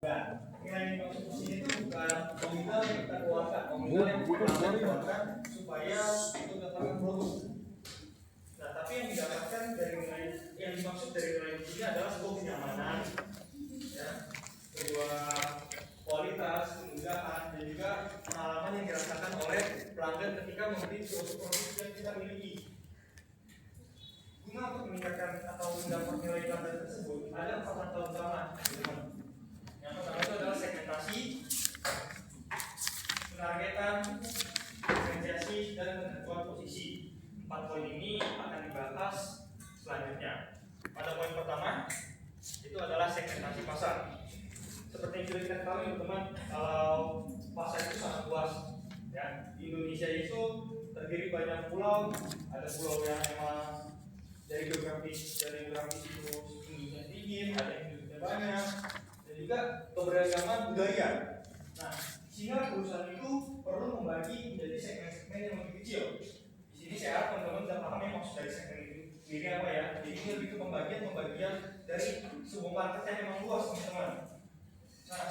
Nilai yang dimaksud di sini itu bukan nominal yang kita keluarkan, nominal yang kita keluarkan supaya untuk mendapatkan produk. Nah, tapi yang didapatkan dari nilai yang dimaksud dari nilai di sini adalah sebuah kenyamanan, ya, sebuah kualitas, kemudahan, dan juga pengalaman yang dirasakan oleh pelanggan ketika membeli suatu produk yang kita miliki. Guna untuk meningkatkan atau mendapat nilai pelanggan tersebut ada 4 langkah utama. Yang pertama itu adalah segmentasi, penargetan, diferensiasi, dan penentuan posisi. 4 poin ini akan dibahas selanjutnya. Pada poin pertama itu adalah segmentasi pasar. Seperti yang sudah kita ketahui teman-teman, kalau pasar itu sangat luas. Ya, di Indonesia itu terdiri banyak pulau, ada pulau yang memang dari geografis itu penduduknya sedikit, ada yang penduduknya banyak, dan juga keberagaman budaya. Nah, sehingga perusahaan itu perlu membagi menjadi segmen-segmen yang lebih kecil. Di sini saya harap teman-teman sudah paham ya maksud dari segmen itu sendiri apa ya. Jadi ini lebih ke pembagian dari sebuah market yang memang luas teman-teman. Nah,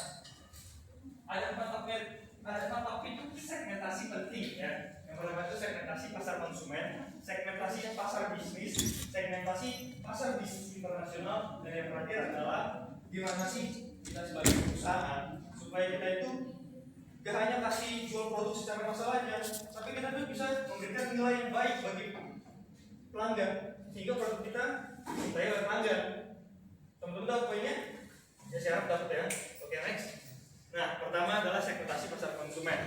ada 4 topik segmentasi penting ya. Yang pertama itu segmentasi pasar konsumen, segmentasi pasar bisnis, segmentasi pasar bisnis internasional, dan yang terakhir adalah gimana sih kita sebagai perusahaan supaya kita itu gak hanya kasih jual produk secara massal aja, tapi kita tuh bisa memberikan nilai yang baik bagi pelanggan sehingga produk kita dicintai oleh pelanggan. Teman-teman tahu poinnya? Ya saya harap dapat ya. Oke, next. Nah, pertama adalah segmentasi pasar konsumen.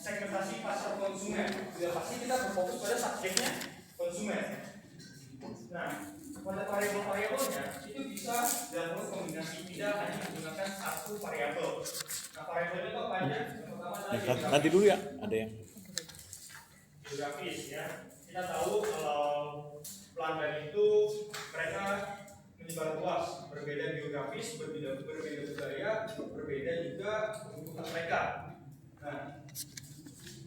Segmentasi pasar konsumen sudah pasti kita berfokus pada subjeknya konsumen. Nah, pada variabel-variabelnya itu bisa dilakukan kombinasi, tidak hanya menggunakan satu variabel. Nah, variabelnya itu apa aja? Yang pertama adalah nanti dulu ya, ada yang geografis ya. Kita tahu kalau pelanggan itu mereka menyebar luas, berbeda geografis, berbeda budaya, berbeda juga kebutuhan mereka. Nah,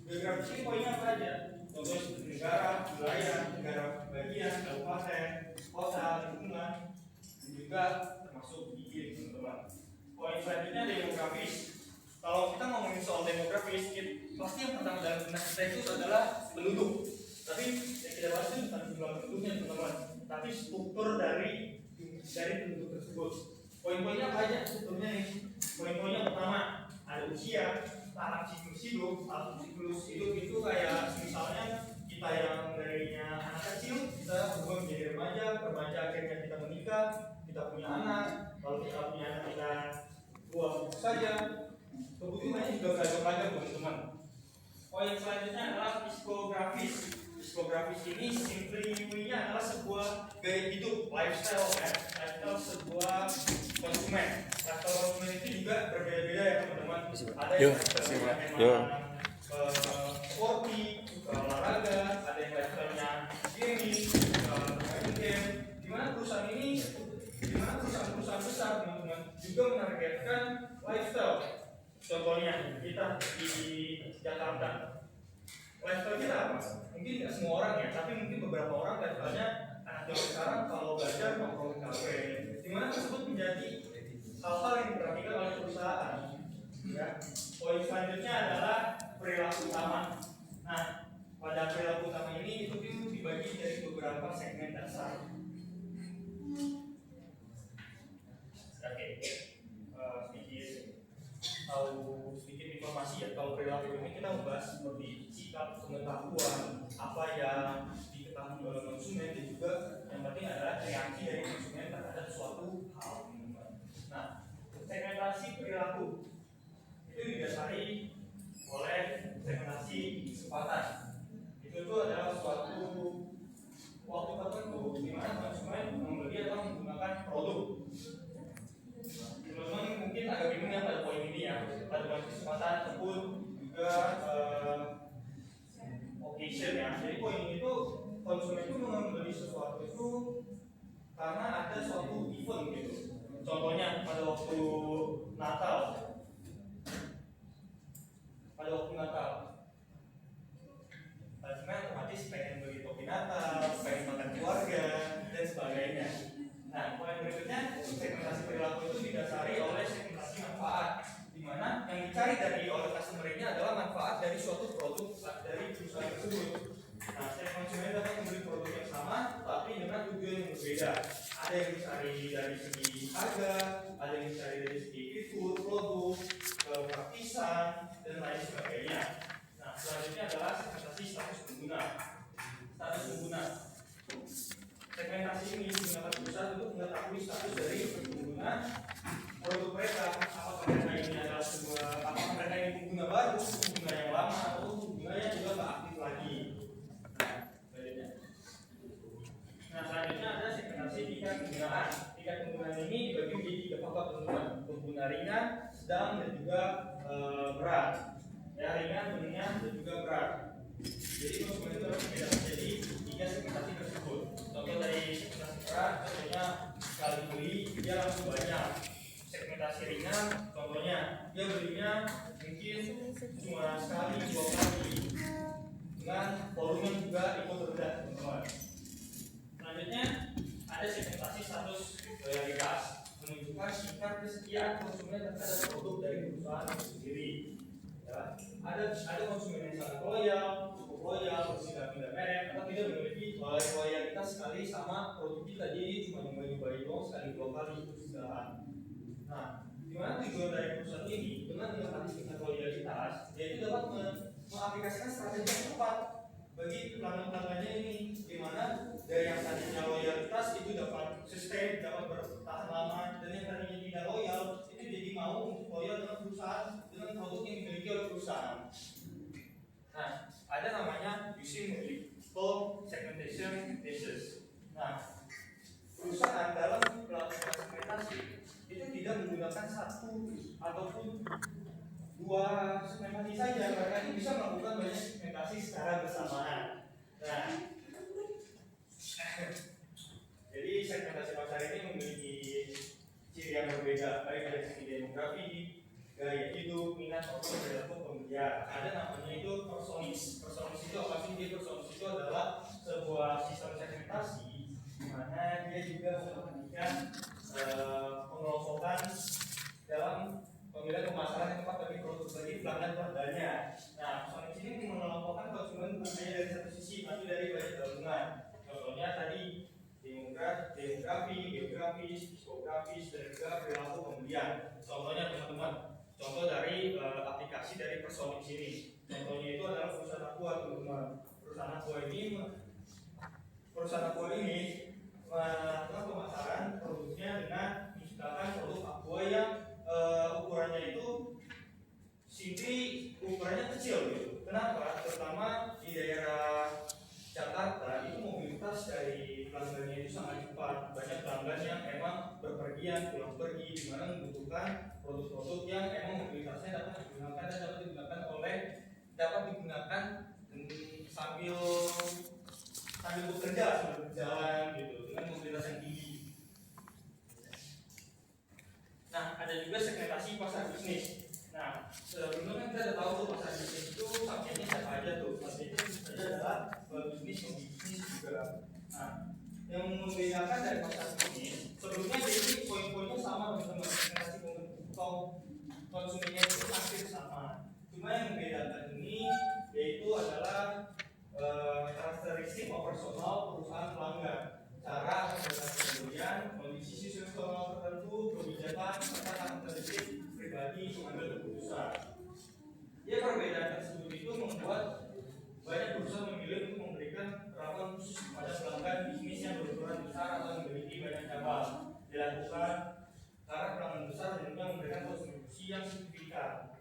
geografis ini poinnya apa aja? Contoh negara, wilayah, negara bagian, kabupaten, kota, lingkungan, dan juga termasuk iklim, teman-teman. Poin selanjutnya demografis. Kalau kita ngomongin soal demografis, pasti yang pertama dalam benak kita itu adalah penduduk. Tapi yang kita bahas itu bukan jumlah penduduknya, teman-teman, tapi struktur dari penduduk tersebut. Poin-poinnya apa aja strukturnya nih? Poin-poinnya pertama ada usia, tahap siklus hidup. Tahap siklus hidup itu kayak misalnya kita yang darinya anak kecil kita berubah menjadi remaja akhirnya kita menikah, kita punya anak, lalu kita punya anak kita buang saja. Kebutuhannya juga beragam-agam teman-teman. Poin selanjutnya adalah psikografis. Psikografis ini simply-nya adalah sebuah gaya hidup, lifestyle ya, lifestyle sebuah konsumen. Lifestyle konsumen itu juga berbeda-beda ya teman-teman. Ada yang sporty, olahraga, ada yang lifestyle-nya gaming, game. Dimana perusahaan besar teman-teman juga menargetkan lifestyle. Contohnya kita di Jakarta, lifestyle kita apa? Mungkin nggak semua orang ya, tapi mungkin beberapa orang lifestyle-nya anak zaman sekarang kalau belajar nongkrong kafe. Dimana tersebut menjadi hal-hal yang diperhatikan oleh perusahaan. Ya. Poin selanjutnya adalah perilaku utama. Nah, pada perilaku utama ini itu dibagi dari beberapa segmen dasar. Oke, sedikit informasi ya. Kalau perilaku ini kita membahas seperti sikap, pengetahuan, apa yang diketahui oleh konsumen, dan juga yang penting adalah reaksi dari konsumen terhadap suatu hal. Nah, segmentasi perilaku itu didasari oleh segmentasi kesempatan. Itu adalah suatu waktu tertentu di mana konsumen membeli atau menggunakan produk. Teman-teman mungkin agak bingung ya pada poin ini ya. Pada poin kesempatan ataupun juga occasion ya. Jadi poin ini tuh konsumen itu membeli sesuatu itu karena ada suatu event gitu. Contohnya pada waktu Natal. Konsumen otomatis pengen beli topi Natal, pengen makan keluarga dan sebagainya. Nah, poin berikutnya segmentasi perilaku itu didasari oleh segmentasi tersebut. Nah, setiap konsumen dapat membeli produk yang sama, tapi dengan tujuan yang berbeda. Ada yang dicari dari segi harga, ada yang dicari dari segi fitur, produk, praktisan, dan lain sebagainya. Nah, selanjutnya adalah segmentasi status pengguna. Status pengguna. Segmentasi ini digunakan perusahaan untuk mengetahui status dari pengguna produk mereka. Apakah mereka ini adalah apakah mereka ini pengguna baru, pengguna yang lama, atau pengguna yang juga tak aktif lagi. Nah, selanjutnya ada segmentasi tingkat penggunaan. Tingkat penggunaan ini dibagi menjadi 3 faktor teman-teman: pengguna ringan, sedang, dan juga berat. Ya, ringan, menengah, dan juga berat. Jadi konsumen itu harus membedakan jadi 3 segmentasi tersebut. Contoh dari segmentasi berat, contohnya sekali beli dia langsung banyak. Segmentasi ringan, contohnya dia belinya mungkin cuma sekali, 2 kali, dengan volume juga ikut rendah, teman-teman. Selanjutnya ada segmentasi status loyalitas, menunjukkan tingkat kesetiaan konsumen terhadap produk dari perusahaan itu sendiri. Ya, ada konsumen yang sangat loyal, cukup loyal, tidak pindah merek, atau tidak memiliki loyalitas sekali sama produk kita, jadi cuma nyoba-nyobain doang sekali 2 kali itu sudah. Nah, gimana tujuan dari perusahaan ini dengan mengatasi tingkat loyalitas, yaitu dapat mengaplikasikan strategi yang tepat bagi pelanggan-pelanggannya ini, di mana dari yang tadinya loyalitas itu dapat sustain, dapat bertahan lama, dan yang tadinya tidak loyal itu jadi mau untuk loyal dengan perusahaan, dengan produk yang dimiliki oleh perusahaan. Nah, ada namanya using multiple segmentation methods. Nah, perusahaan dalam melakukan segmentasi itu tidak menggunakan satu ataupun 2 segmentasi saja, mereka ini bisa melakukan banyak segmentasi secara bersamaan. Nah, jadi segmentasi pasar ini memiliki ciri yang berbeda, baik dari segi demografi, gaya hidup, minat maupun perilaku pembelian. Ada namanya itu personis. Personis itu apa sih? Personis itu adalah sebuah sistem segmentasi di mana dia juga memperhatikan pengelompokan dalam pemilihan pemasaran yang tepat bagi produk bagi pelanggan-pelanggannya. Nah, personis ini mengelompokkan konsumen bukan hanya dari satu sisi, tapi dari banyak gabungan. Contohnya tadi demografi, geografis, psikografis, dan juga perilaku pembelian. Contohnya teman-teman, contoh dari aplikasi dari personis ini. Contohnya itu adalah perusahaan Aqua, teman-teman. Perusahaan Aqua ini melakukan pemasaran produknya dengan menciptakan produk Aqua yang ukurannya itu simply ukurannya kecil gitu. Kenapa? Terutama di daerah Jakarta itu mobilitas dari pelanggannya itu sangat cepat. Banyak pelanggan yang emang berpergian, pulang pergi, di mana membutuhkan produk-produk yang emang mobilitasnya dapat digunakan dan dapat digunakan sambil bekerja, sambil berjalan gitu, dengan mobilitas yang tinggi. Nah, ada juga segmentasi pasar bisnis. Nah, sebelumnya kita sudah tahu tuh pasar bisnis itu subjeknya siapa aja tuh. Subjeknya saja adalah bisnis yang bisnis juga. Nah, yang membedakan dari pasar bisnis, sebelumnya jadi poin-poinnya sama teman-teman. Segmentasi konsumennya itu hampir sama. Cuma yang membedakan ini yaitu adalah karakteristik operasional perusahaan pelanggan, cara organisasi pembelian, kondisi situasional tertentu, kebijakan, serta karakteristik pribadi pengambil keputusan. Ya, perbedaan tersebut itu membuat banyak perusahaan memilih untuk memberikan perlakuan khusus kepada pelanggan bisnis yang berukuran besar atau memiliki banyak cabang. Dilakukan karena pelanggan besar tentunya memberikan kontribusi yang signifikan.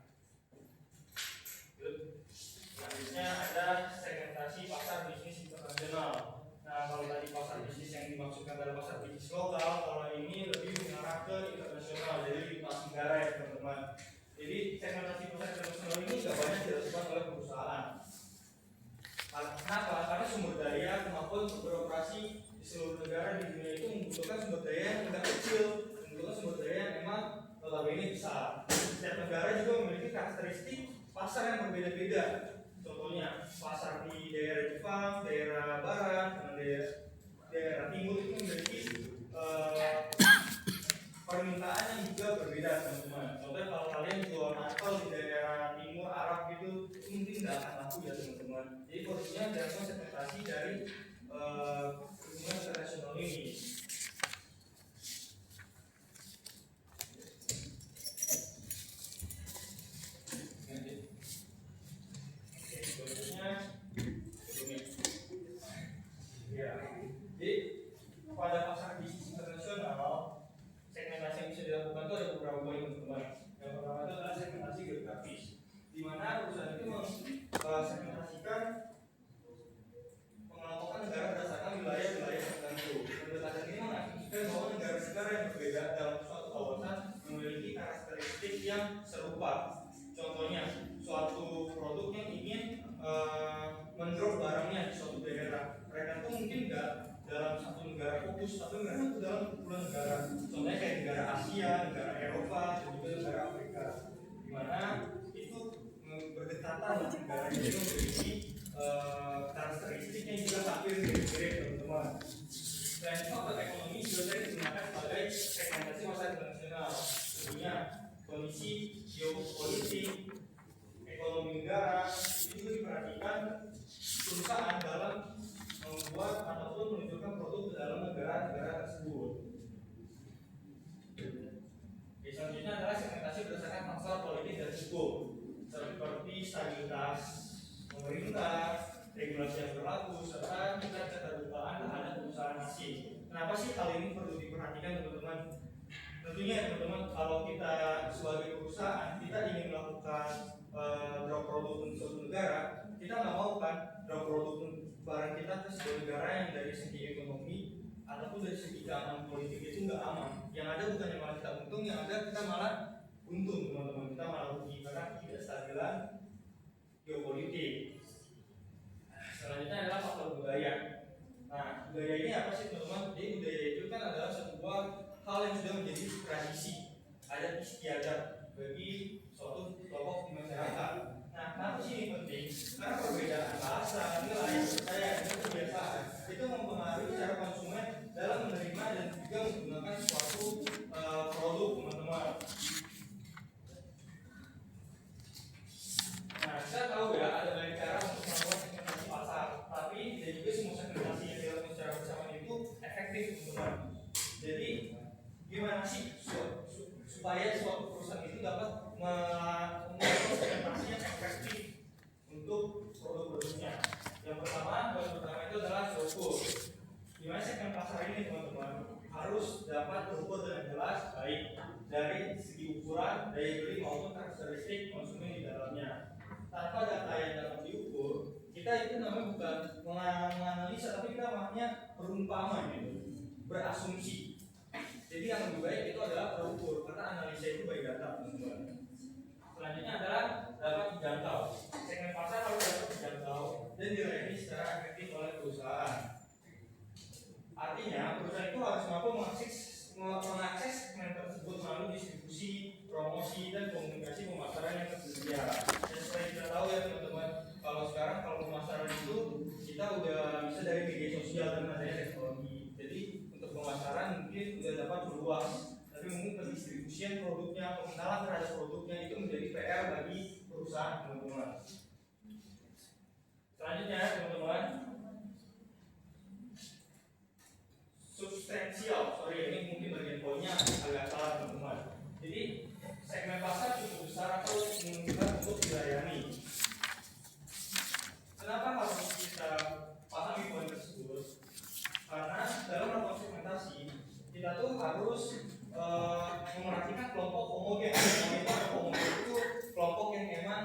Selanjutnya ada segmentasi pasar bisnis internasional. Nah, kalau tadi pasar bisnis yang dimaksudkan adalah pasar bisnis lokal, kalau ini lebih mengarah ke internasional, jadi lintas negara ya teman-teman. Jadi segmentasi pasar internasional ini tidak banyak dilakukan oleh perusahaan. Kenapa? Karena sumber daya kemampuan untuk beroperasi di seluruh negara di dunia itu membutuhkan sumber daya yang tidak kecil, membutuhkan sumber daya yang memang notabene besar. Setiap negara juga memiliki karakteristik pasar yang berbeda-beda. Contohnya pasar di daerah Jepang, daerah Barat, dan daerah Timur itu memiliki permintaan yang juga berbeda, teman-teman. Contohnya kalau kalian jual mantel di daerah Timur Arab gitu, itu mungkin tidak akan laku ya teman-teman. teman-teman. Jadi posisinya dilakukan segmentasi dari hubungan internasional ini. Jadi pada pasar bisnis internasional, segmentasi yang bisa dilakukan itu ada beberapa poin teman-teman. Yang pertama itu adalah segmentasi geografis, di mana perusahaan itu segmentasikan mengelompokkan negara berdasarkan wilayah-wilayah tertentu. Berdasarkan ini mengasumsikan bahwa negara-negara yang berbeda dalam suatu kawasan memiliki karakteristik yang serupa. Contohnya, suatu produk yang ingin mendrop barangnya di suatu daerah, mereka tuh mungkin nggak dalam satu negara fokus, tapi mereka tuh dalam kumpulan negara. Contohnya kayak negara Asia, negara Eropa, dan juga negara Afrika, di mana itu berdekatan negara ini memiliki karakteristik yang juga hampir mirip-mirip teman-teman. Selain itu, faktor ekonomi juga sering digunakan sebagai segmentasi pasar internasional. Tentunya kondisi geopolitik, ekonomi negara itu juga diperhatikan perusahaan dalam membuat ataupun menunjukkan produk ke dalam negara-negara tersebut. Selanjutnya adalah segmentasi berdasarkan faktor politik dan hukum, seperti stabilitas pemerintah, regulasi yang berlaku, serta tingkat keterbukaan terhadap perusahaan asing. Kenapa sih hal ini perlu diperhatikan teman-teman? Tentunya teman-teman, kalau kita sebagai perusahaan kita ingin melakukan drop produk untuk suatu negara, kita nggak mau kan drop produk barang kita ke sebuah negara yang dari segi ekonomi ataupun dari segi keamanan politik itu nggak aman. Yang ada bukannya malah kita untung, yang ada kita malah untung teman-teman, kita malah rugi karena tidak stabilan geopolitik. Selanjutnya adalah faktor budaya. Nah, budaya ini apa sih teman-teman? Jadi budaya itu kan adalah sebuah hal yang sudah menjadi tradisi, adat istiadat bagi suatu kelompok di masyarakat. Nah, kenapa sih ini penting? Karena perbedaan bahasa, nilai, kepercayaan, dan kebiasaan itu mempengaruhi cara konsumen dalam menerima dan juga menggunakan suatu produk teman-teman. Nah, kita tahu ya ada banyak cara untuk melakukan segmentasi pasar, tapi tidak juga semua segmentasi yang dilakukan secara bersamaan itu efektif teman-teman. Jadi gimana sih supaya suatu perusahaan itu dapat melakukan segmentasi yang efektif untuk produk-produknya? Yang pertama itu adalah struktur. Gimana segmen pasar ini teman-teman harus dapat terukur dengan jelas, baik dari segi ukuran, daya beli maupun karakteristik konsumen di dalamnya. Tanpa data yang dapat diukur, kita itu namanya bukan menganalisa, tapi kita namanya berumpama gitu, berasumsi. Jadi yang lebih baik itu adalah terukur, karena analisa itu by data teman-teman. Selanjutnya adalah dapat dijangkau. Segmen pasar harus dapat dijangkau dan dilayani secara efektif oleh perusahaan. Artinya perusahaan itu harus mampu mengakses segmen tersebut melalui distribusi, promosi, dan komunikasi pemasaran yang tersedia. Dan seperti kita tahu ya teman-teman, kalau sekarang kalau pemasaran itu kita udah bisa dari media sosial dan adanya teknologi. Jadi untuk pemasaran mungkin sudah dapat meluas, tapi mungkin pendistribusian produknya, pengenalan terhadap produknya itu menjadi PR bagi perusahaan teman-teman. Selanjutnya teman-teman, substansial, ini mungkin bagian poinnya agak salah teman-teman. Jadi segmen pasar cukup besar atau memungkinkan untuk dilayani. Kenapa harus kita pahami poin tersebut? Karena dalam melakukan segmentasi kita tuh harus memerhatikan kelompok homogen. Homogen itu kelompok yang memang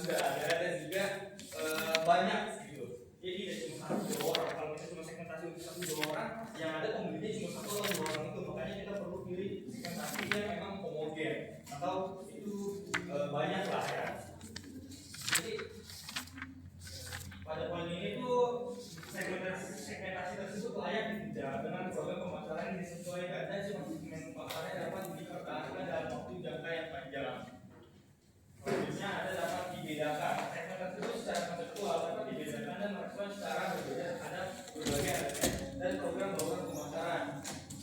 sudah ada dan juga banyak gitu. Jadi tidak cuma satu dua orang. Kalau kita cuma segmentasi untuk satu dua orang, yang ada pembelinya cuma satu atau dua orang itu. Makanya kita perlu pilih segmentasi yang memang homogen atau itu banyak lah ya. Jadi pada poin ini tuh segmentasi tersebut layak dikejar dengan program pemasaran yang disesuaikan dan segmen pasarnya dapat dipertahankan dalam waktu jangka yang panjang. Selanjutnya ada dapat dibedakan. Segmen tersebut secara konseptual dapat dibedakan dan merespon secara berbeda terhadap berbagai elemen dan program-program pemasaran.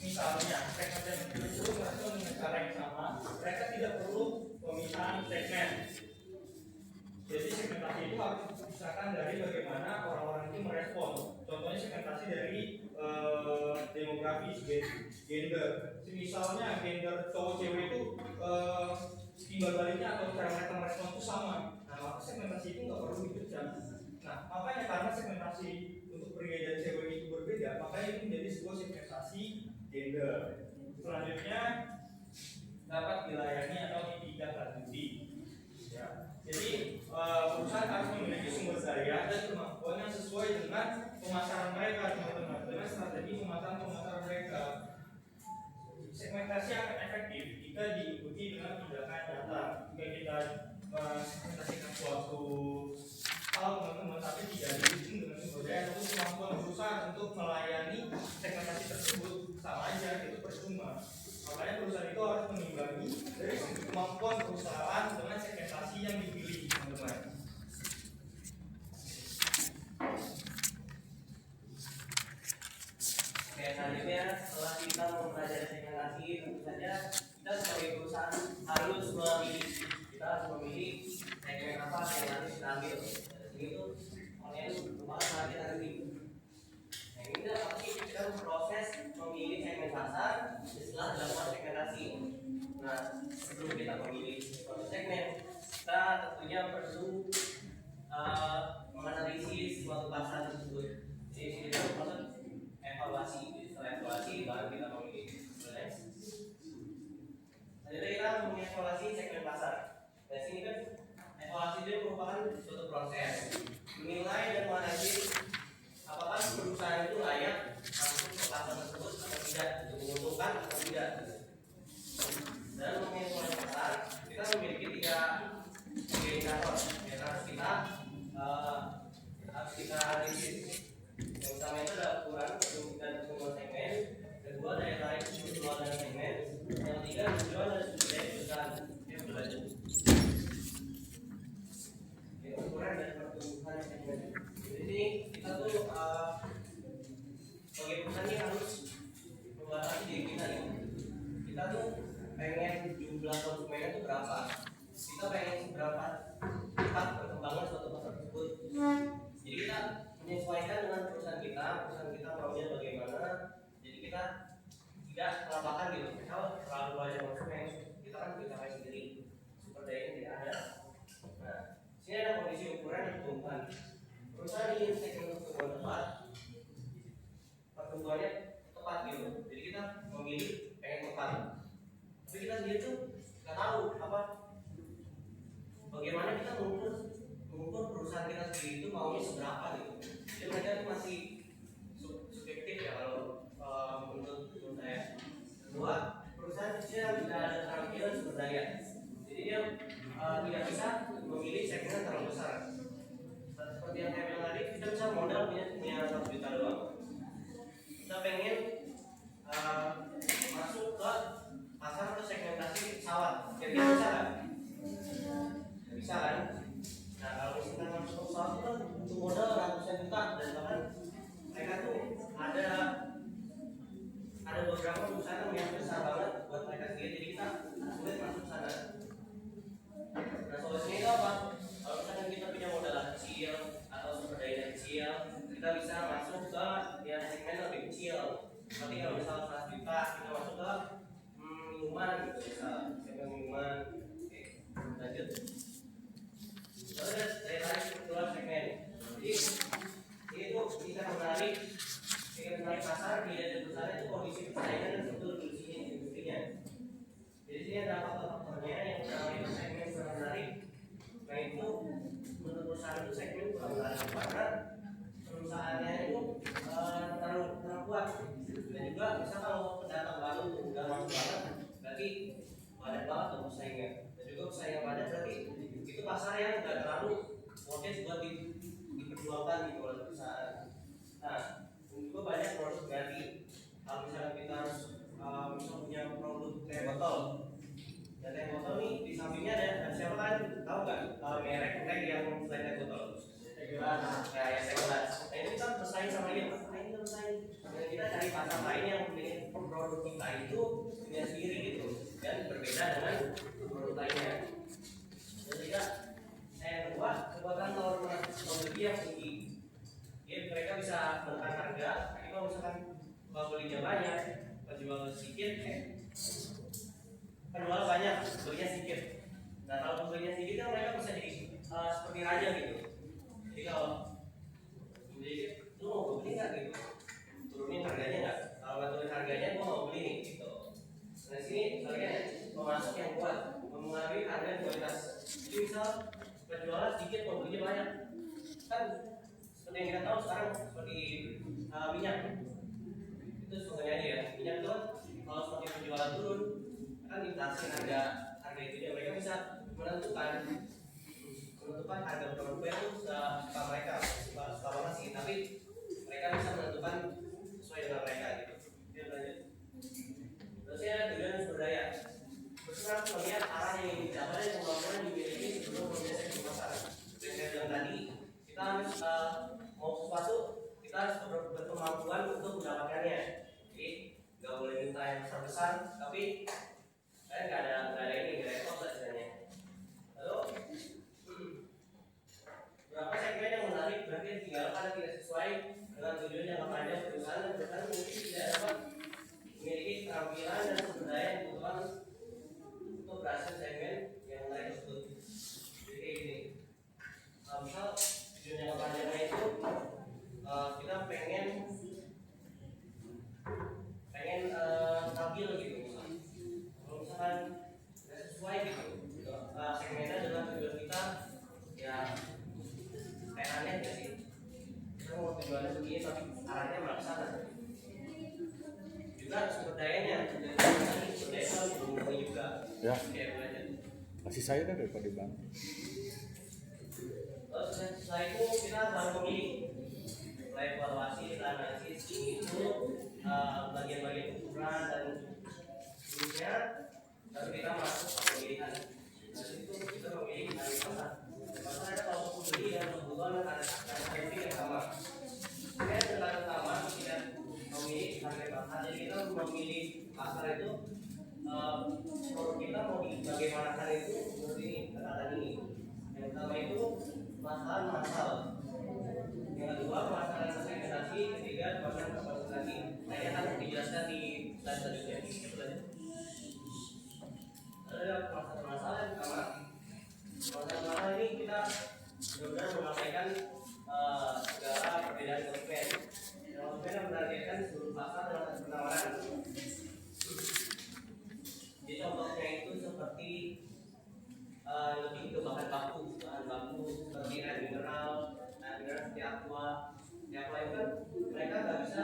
Misalnya, segmen tersebut merespon dengan cara yang sama. Mereka tidak perlu pemisahan segmen. Jadi segmentasi itu harus bisa misalkan dari bagaimana orang-orang itu merespon. Contohnya segmentasi dari demografis, gender. Misalnya gender cowok cewek itu timbal baliknya atau cara mereka merespon itu sama. Nah, maka segmentasi itu nggak perlu dipecah. Nah, makanya karena segmentasi untuk pria dan cewek itu berbeda, makanya itu menjadi sebuah segmentasi gender. Selanjutnya dapat dilayani atau ditindaklanjuti. Ya. Jadi perusahaan harus memiliki sumber daya dan kemampuan yang sesuai dengan pemasaran mereka, teman-teman, dengan strategi pemasaran mereka. Segmentasi akan efektif jika diikuti dengan tindakan nyata. Jika kita segmentasikan suatu hal, teman-teman, tapi tidak didukung dengan sumber daya ataupun kemampuan perusahaan untuk melayani segmentasi tersebut, sama aja, itu percuma. Makanya perusahaan itu harus mengimbangi dari segi kemampuan perusahaan dengan segmentasi yang dipilih, teman-teman. Oke, selanjutnya setelah kita mempelajari segmentasi, tentu saja kita sebagai perusahaan harus memilih. Kita harus memilih segmen apa yang harus kita ambil. Ini tuh makanya itu merupakan target tadi. Nah, ini apa sih? Kita proses memilih segmen pasar setelah dilakukan segmentasi. Nah, sebelum kita memilih suatu segmen, kita tentunya perlu menganalisis suatu pasar tersebut. Jadi itu maksud evaluasi. Setelah evaluasi baru kita memilih. Jadi kita mengevaluasi segmen pasar. Dari sini kan evaluasi itu merupakan suatu proses menilai dan menganalisis apakah perusahaan itu layak masuk ke pasar tersebut atau tidak, menguntungkan atau tidak. Dan mengevaluasi pasar kita memiliki tiga indikator yang harus kita analisis. Yang pertama itu adalah ukuran dan pertumbuhan segmen, kedua daya tarik keluar dari segmen, yang ketiga tujuan dan sumber daya perusahaan. Ukuran dan pertumbuhan segmen. Jadi kita tuh sebagai perusahaan ini harus membatasi diri kita ya. Kita tuh pengen jumlah konsumennya itu berapa? Kita pengen berapa cepat perkembangan suatu pasar tersebut. Jadi kita menyesuaikan dengan perusahaan kita maunya bagaimana. Jadi kita tidak melakukan gitu. Kalau terlalu banyak konsumen, kita kan bisa main sendiri, sumber daya yang tidak ada. Nah, sini ada kondisi ukuran yang pertumbuhan. Perusahaan ingin segmen pertumbuhan tepat, pertumbuhannya tepat gitu. Jadi kita memilih pengen tepat. Tapi kita sendiri tuh nggak tahu apa bagaimana kita mengukur perusahaan kita sendiri itu maunya seberapa gitu. Jadi mereka itu masih subjektif ya kalau menurut saya. Kedua, perusahaan kecil tidak ada keterampilan sumber daya. Jadi dia tidak bisa memilih segmen yang terlalu besar. Seperti yang saya bilang tadi, kita bisa modal punya 1 juta doang. Kita pengen masuk ke pasar atau segmentasi pesawat, kira-kira bisa kan? Bisa kan? Nah, kalau misalkan masuk ke pesawat itu kan butuh modal ratusan juta, dan bahkan mereka tuh ada beberapa perusahaan yang besar banget buat mereka sendiri, jadi kita sulit masuk sana. Nah, solusinya itu apa? Kalau misalkan kita punya modal kecil atau sumber daya kecil, kita bisa masuk ke segmen lebih kecil. Seperti kalau misalnya 100 juta, kita masuk ke minuman gitu, misal segmen minuman. Oke, lanjut. Terus dari tadi keluar segmen. Jadi ini tuh bisa menarik pasar di perusahaan itu kondisi persaingan dan struktur industrinya. Jadi sini ada faktor-faktornya. Yang pertama itu segmen kurang menarik. Nah itu menurut perusahaan itu segmen kurang menarik karena perusahaannya itu terlalu kuat. Dan juga bisa kalau pendatang baru udah masuk banget, berarti padat banget tuh pesaingnya. Dan juga pesaingnya padat berarti itu pasar yang nggak terlalu worth buat diperjuangkan gitu oleh perusahaan. Nah, juga banyak produk ganti. Kalau misalnya kita harus punya produk teh botol, dan teh botol nih di sampingnya ada siapa kan? Tahu nggak merek teh yang selain teh botol? Nah, ya Segulas. Nah ini kita bersaing sama dia. Nah ini kita bersaing. Dan kita cari pasar lain yang memiliki produk kita itu punya sendiri gitu, dan berbeda dengan produk lainnya. Dan juga yang kedua, kekuatan tawar menagih yang tinggi. Jadi mereka bisa menekan harga. Tapi kalau misalkan belinya banyak, penjual sedikit, penjual banyak, belinya sedikit. Nah kalau pembelinya sedikit kan mereka bisa jadi seperti raja gitu. Jadi kalau jadi lu mau beli nggak gitu, turunin harganya nggak? Kalau nggak turunin harganya, gua mau beli nih gitu. Nah sini kalian pemasok yang kuat mempengaruhi harga kualitas. Jadi misal penjualan sedikit, pembelinya banyak, kan seperti yang kita tahu sekarang seperti minyak itu sebenarnya ya, minyak itu kan kalau seperti penjualan turun kan inflasi harga itu ya, mereka bisa menentukan harga produknya itu suka mereka suka banget sih, tapi mereka bisa menentukan sesuai dengan mereka gitu. Dia lanjut. Terusnya tujuan sumber daya. Terus harus melihat arah yang ingin dicapai dan kemampuan yang dimiliki sebelum membiasakan ke pasar. Seperti saya bilang tadi, kita harus mau sesuatu, kita harus berkemampuan untuk mendapatkannya. Jadi nggak boleh minta yang besar-besar, tapi saya nggak ada effort sebenarnya. Lalu berapa segmen yang menarik berarti tinggalkan tidak sesuai dengan tujuan jangka panjang perusahaan dan perusahaan mungkin tidak dapat memiliki keterampilan dan sumber daya yang dibutuhkan untuk berhasil segmen yang menarik tersebut. Jadi kayak gini, misal tujuan jangka panjangnya itu kita pengen tampil gitu, kalau misalkan tidak sesuai gitu segmennya dengan tujuan kita, ya kayak aneh nggak sih? Kita mau tujuannya begini tapi arahnya malah ke sana. Juga sumber dayanya, sumber daya harus dipenuhi juga. Ya. Kayak belajar. Kasih saya kan daripada bang. Terus setelah itu kita baru memilih, mulai evaluasi, analisis itu bagian-bagian ukuran dan seterusnya, lalu kita masuk ke pemilihan. Dari itu kita memilih hari pasar. Pasar ada kalau pembeli dan kebutuhan ada yang sama. Kemudian tentang utama tidak memilih harga pasar. Jadi kita memilih pasar itu produk kita mau bagaimanakan itu seperti ini, katakan ini. Yang pertama itu masalah masal. Yang kedua masalah segmentasi, ketiga masalah kapasitas. Nah ini akan dijelaskan di slide selanjutnya. Ada masalah yang pertama. Masalah ini kita benar-benar menyampaikan segala perbedaan konsumen. Konsumen yang menargetkan seluruh pasar dalam satu penawaran. Jadi contohnya itu seperti lebih ke bahan baku seperti air mineral seperti aqua itu kan mereka nggak bisa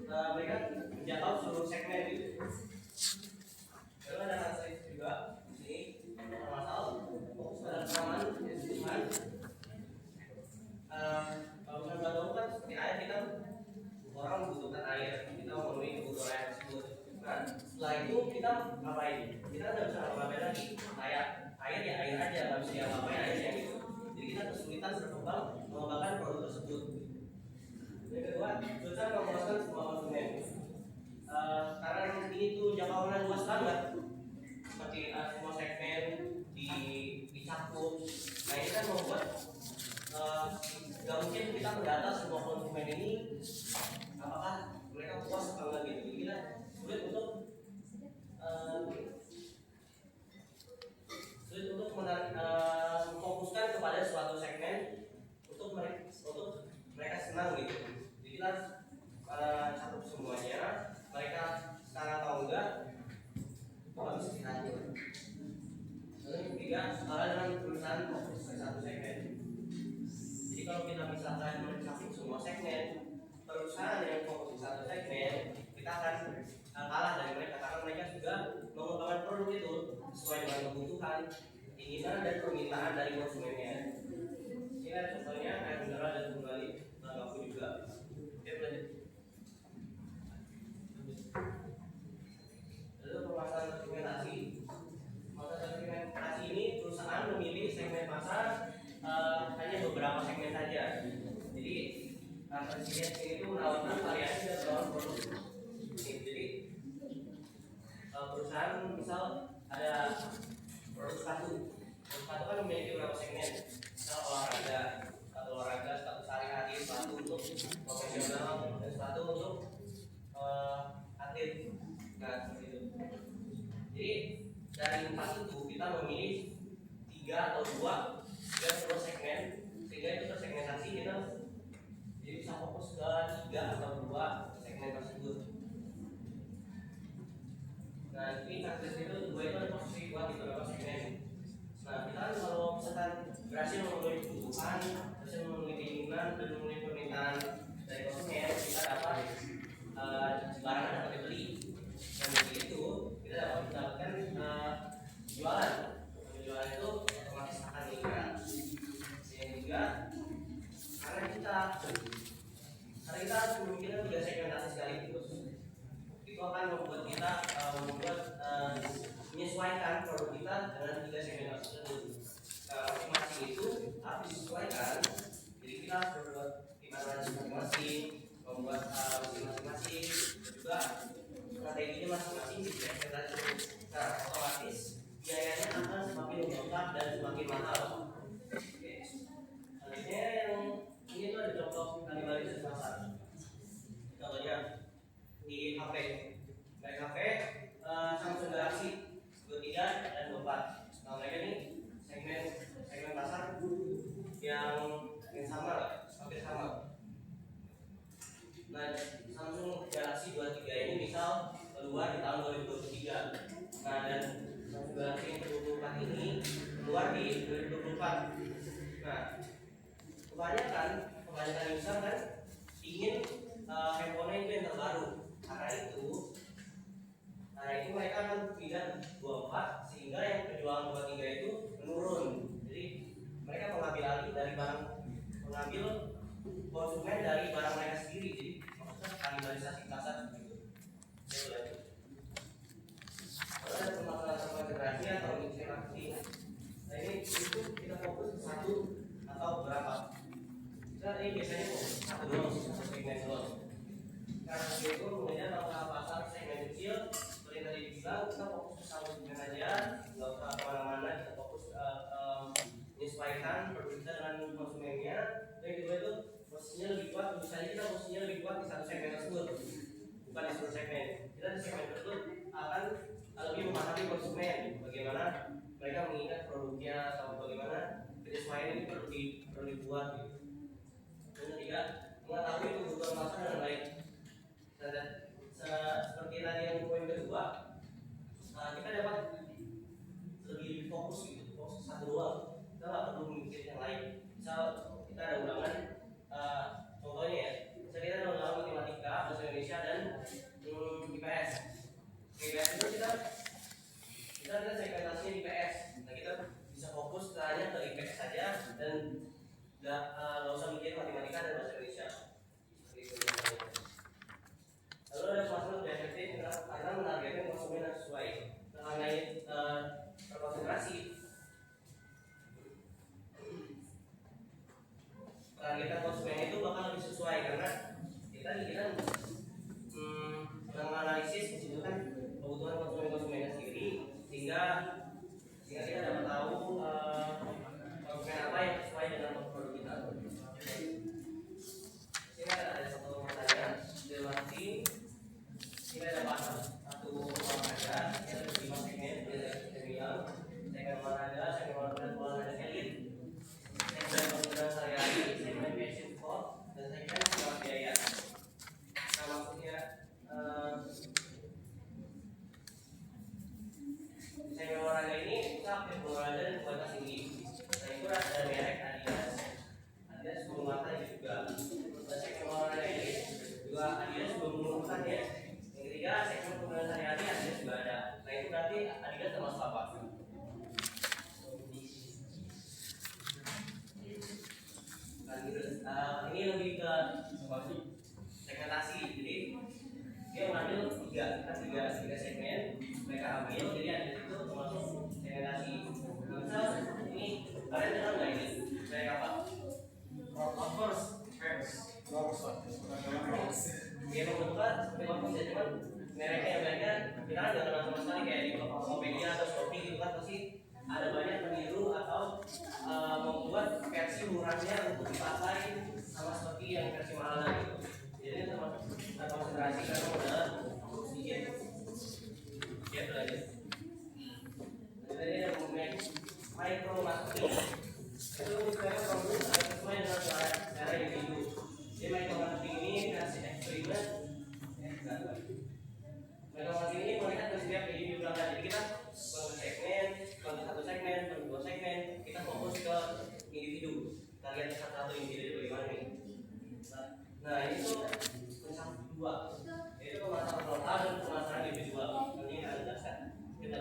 mereka menjangkau seluruh segmen gitu. Lalu ada analisis juga ini masalah fokus pada keamanan lingkungan. Kalau misalnya nggak tahu kan seperti air, kita orang membutuhkan air, kita memenuhi kebutuhan air tersebut. Nah setelah itu kita ngapain? Kita nggak bisa ngapain lagi, kayak air ya air aja, nggak bisa ngapain airnya gitu. Jadi kita kesulitan berkembang mengembangkan produk tersebut. Yang kedua, susah memuaskan semua konsumen. Karena ini tuh jangkauannya luas banget, seperti semua segmen dicakup. Nah ini kan membuat nggak mungkin kita mendata semua konsumen ini apakah mereka puas atau enggak gitu. Jadi kita sulit untuk memfokuskan kepada suatu segmen untuk mereka senang gitu. Jadi kita cakup semuanya, mereka sekarang tahu enggak itu harus diatur. Lalu yang ketiga, skala dengan perusahaan fokus ke satu segmen. Jadi kalau kita misalkan mencakup semua segmen, perusahaan yang fokus ke satu segmen, kita akan kalah dari mereka karena mereka juga mengembangkan produk itu sesuai dengan kebutuhan, keinginan dan permintaan dari konsumennya. Ini ada contohnya air mineral dan kembali bahan baku juga. Oke, lanjut. Lalu permasalahan segmentasi. Masalah segmentasi ini perusahaan memilih segmen pasar hanya beberapa segmen saja. Jadi presiden itu menawarkan variasi dan beragam produk. Jadi perusahaan misal ada produk sepatu kan memiliki beberapa segmen. Misal olahraga kita memilih 3 atau 2 segmen, sehingga itu tersegmentasi kita jadi bisa fokus ke 3 atau 2 segmen tersebut. Nah, ini karakteristik itu 2 itu ada posisi buat di beberapa segmen. Nah, kita kan kalau misalkan berhasil memenuhi kebutuhan, berhasil memenuhi keinginan dan memenuhi permintaan dari konsumen, kita dapat barang dapat dibeli. Dan dari itu kita dapat mendapatkan jualan. Jualan itu otomatis akan meningkat. Yang ketiga, karena kita memiliki 3 segmentasi sekaligus, itu akan membuat kita menyesuaikan produk kita dengan 3 segmentasi tersebut. Masing-masing itu harus disesuaikan. Jadi kita harus berbuat imajinasi masing-masing, membuat masing-masing, juga strateginya masing-masing di segmentasi tersebut. Nah, otomatis biayanya akan semakin membengkak dan semakin mahal. Oke. Selanjutnya yang ini tuh ada contoh kanibalisasi pasar. Contohnya di HP, baik HP, Samsung Galaxy 23 dan 24. Nah, mereka ini segmen pasar yang sama lah, hampir sama. Nah, Samsung Galaxy 23 ini misal keluar di tahun 2023. Nah, dan Samsung Galaxy yang 24 ini keluar di 2024. Nah, kebanyakan user kan ingin handphone itu yang terbaru. Karena itu mereka akan pindah 24, sehingga yang penjualan 23 itu menurun. Jadi mereka mengambil alih dari mengambil konsumen dari barang mereka sendiri. Jadi maksudnya kanibalisasi pasar begitu. Itu lagi. Kalau ada permasalahan integrasi atau integrasi, nah ini itu kita fokus ke 1 atau berapa. Kita ini biasanya fokus 1 doang, 1 segmen doang. Karena itu kemudian kalau pasar segmen kecil, seperti tadi dibilang, kita fokus ke 1 segmen aja, nggak usah kemana-mana, kita fokus menyesuaikan produk kita dengan konsumennya. Dan kedua itu posisinya lebih kuat, tentu saja kita posisinya lebih kuat di 1 segmen tersebut, bukan di 1 segmen. Kita di segmen tersebut akan lebih memahami konsumen, bagaimana mereka mengingat produknya atau bagaimana penyesuaian ini perlu dibuat gitu. Dan ketiga, mengetahui kebutuhan pasar dengan baik. Seperti tadi yang poin kedua, kita dapat lebih fokus gitu, fokus 1 doang. Kita nggak perlu memikir yang lain. Misal kita ada ulangan, contohnya ya, misal kita ada ulangan matematika, bahasa Indonesia dan IPS. IPS itu kita segmentasinya di IPS. Nah, kita bisa fokus hanya ke IPS saja dan nggak usah mikir matematika dan bahasa Indonesia. Lalu ada masalah lebih efektif karena menargetkan konsumen yang sesuai. Karena terkonsentrasi, targetan konsumen itu bakal lebih sesuai karena kita menganalisis menunjukkan kebutuhan konsumennya sendiri, sehingga kita dapat tahu konsumen apa yang sesuai dengan produk kita. Sini ada satu pertanyaan, dilengkapi. Ini ada pasar 1 olahraga, ini ada 5 segmen, kita bilang segmen olahraga, segmen olahraga elit, segmen penggunaan sehari-hari, segmen fashion sport, dan segmen keluar biaya. Nah, maksudnya segmen olahraga ini kita aktif olahraga dan kualitas tinggi. Nah, itu ada merek Adidas menggunakan juga. Dan segmen olahraga ini juga Adidas juga menggunakan ya. Ketiga, segmen penggunaan sehari-hari Adidas juga ada. Nah, itu berarti Adidas termasuk apa? Ini lebih ke segmentasi. Jadi dia mengambil 3 segmen, mereka ambil. Jadi Adidas itu termasuk segmentasi. Misal ini kalian kenal nggak ini? Merek apa? Dia membentukkan seperti Converse ya, cuman mereknya kita kan nggak kenal sama sekali kayak di Tokopedia atau Shopee gitu kan, pasti ada banyak peniru atau membuat versi murahnya untuk dipakai sama seperti yang versi mahalnya gitu. Jadi termasuk konsentrasi karena udah sedikit. Ya belajar. Jadi micro-marketing. Itu misalnya produk sesuai dengan selera individu. Jadi micro-marketing ini kasih eksperimen. Micro-marketing ini melihat ke setiap individu pelanggan. Jadi kita segmen, untuk satu segmen, untuk dua segmen, kita fokus ke individu. Kita lihat satu individu bagaimana nih. Nah ini tuh mencakup dua, yaitu pemasaran lokal dan pemasaran individual. Ini akan jelaskan. Kita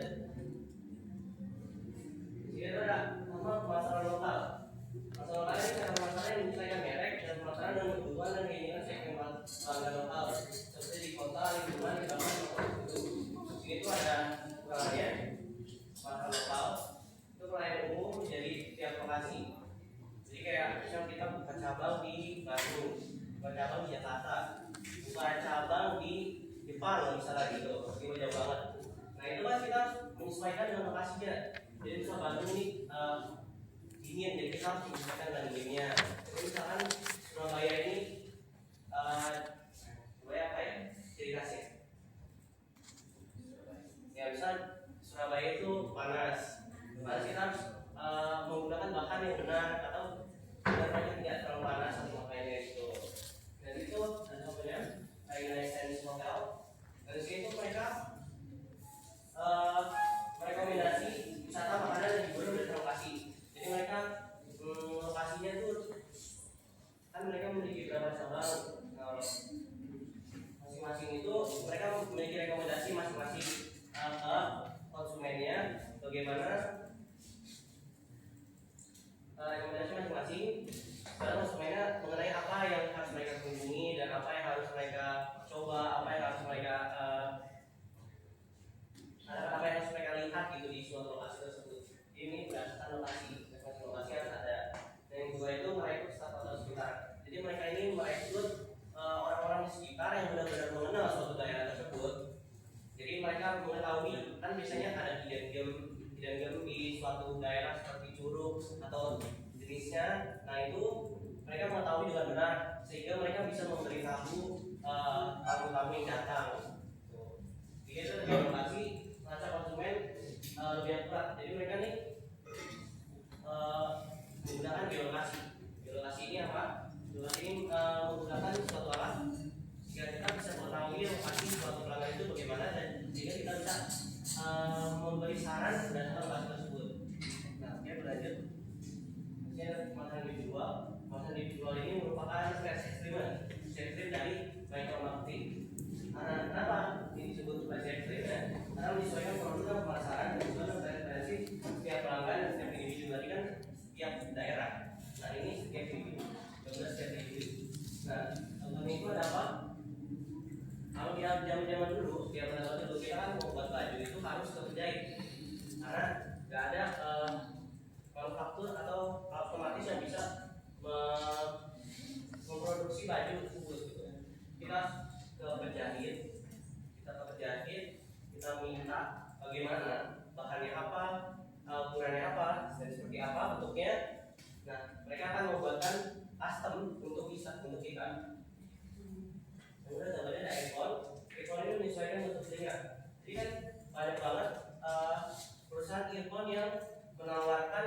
ada nama pemasaran lokal. Pemasaran lokal ini cara pemasaran yang menyesuaikan merek dan pemasaran dengan kebutuhan dan keinginan segmen pelanggan lokal, seperti di kota, lingkungan, kedamaian, maupun itu. Ini tuh ada ukurannya. Pemasaran lokal itu pelayanan umum menjadi tiap lokasi. Jadi kayak misalnya kita buka cabang di Bandung, buka cabang di Jakarta, buka cabang di Jepang misalnya gitu, itu jauh banget. Nah itu kan kita menyesuaikan dengan lokasinya. Jadi misal Bandung ini dingin, jadi kita harus menyesuaikan dengan dinginnya. Jadi misalkan Surabaya ini Surabaya apa ya? Ciri khasnya. Ya misal Surabaya itu panas. Panas kita harus menggunakan bahan yang benar atau benar-benar tidak terlalu panas atau makanya itu. Dan itu ada contohnya Renaissance Hotel. Dan itu mereka merekomendasi wisata makanan dan hiburan dari lokasi. Jadi mereka lokasinya tuh kan mereka memiliki beberapa cabang. Masing-masing itu mereka memiliki rekomendasi masing-masing ke konsumennya bagaimana rekomendasi masing-masing karena konsumennya mengenai apa yang harus mereka kunjungi dan apa yang harus mereka coba, apa yang harus mereka lihat gitu di suatu lokasi tersebut. Ini berdasarkan lokasi, lokasi harus ada. Dan yang kedua itu merekrut staf atau sekitar. Jadi mereka ini merekrut orang-orang di sekitar yang benar-benar mengenal suatu daerah tersebut. Jadi mereka mengetahui kan biasanya ada hidden gem di suatu daerah seperti curug atau jenisnya. Nah itu mereka mengetahui dengan benar sehingga mereka bisa memberitahu tamu-tamu yang datang. Jadi itu lebih lokasi rasa konsumen lebih akurat. Jadi mereka nih menggunakan geolokasi. Geolokasi ini apa? Geolokasi ini menggunakan suatu alat sehingga kita bisa mengetahui lokasi suatu pelanggan itu bagaimana dan sehingga kita bisa memberi saran berdasarkan lokasi tersebut. Nah, kita berlanjut. Ini ada pemasaran individual. Pemasaran individual ini merupakan ekstrim dari micro-marketing. Kenapa ini disebut sebagai ekstrim ya? Karena menyesuaikan produk dan pemasaran dan juga preferensi setiap pelanggan dan setiap individu. Tadi kan setiap daerah. Nah ini setiap individu, kemudian setiap individu. Nah contohnya itu ada apa? Kalau di zaman dulu, kita kan membuat baju itu harus ke penjahit karena nggak ada manufaktur atau otomatis yang bisa memproduksi baju tersebut. Kita ke penjahit, kita minta bagaimana bahannya apa, ukurannya apa, dan seperti apa bentuknya. Nah, mereka akan membuatkan custom untuk kita. Kemudian gambarnya ada iPhone ini menyesuaikan bentuk telinga. Jadi kan banyak banget perusahaan earphone yang menawarkan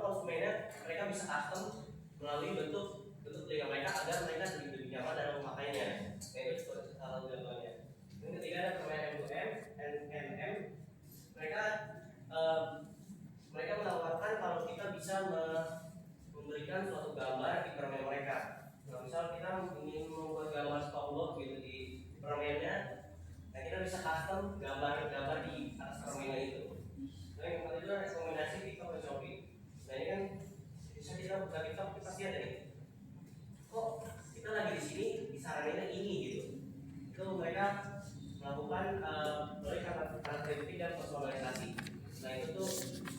konsumennya mereka bisa custom melalui bentuk telinga mereka agar mereka lebih nyaman dalam memakainya. Nah, itu seperti salah satu contohnya. Yang ketiga ada permainan M2M, NMM. Mereka menawarkan kalau kita bisa memberikan suatu gambar di permen mereka. Nah, misal kita ingin membuat gambar SpongeBob gitu di permennya, nah kita bisa custom gambar di atas permennya itu. Nah, yang kedua itu rekomendasi TikTok dan Shopee. Nah, ini kan bisa kita buka TikTok, kita pasti ada nih. Kok kita lagi di sini disaraninnya ini gitu. Itu mereka melakukan karakteristik dan personalisasi. Nah itu tuh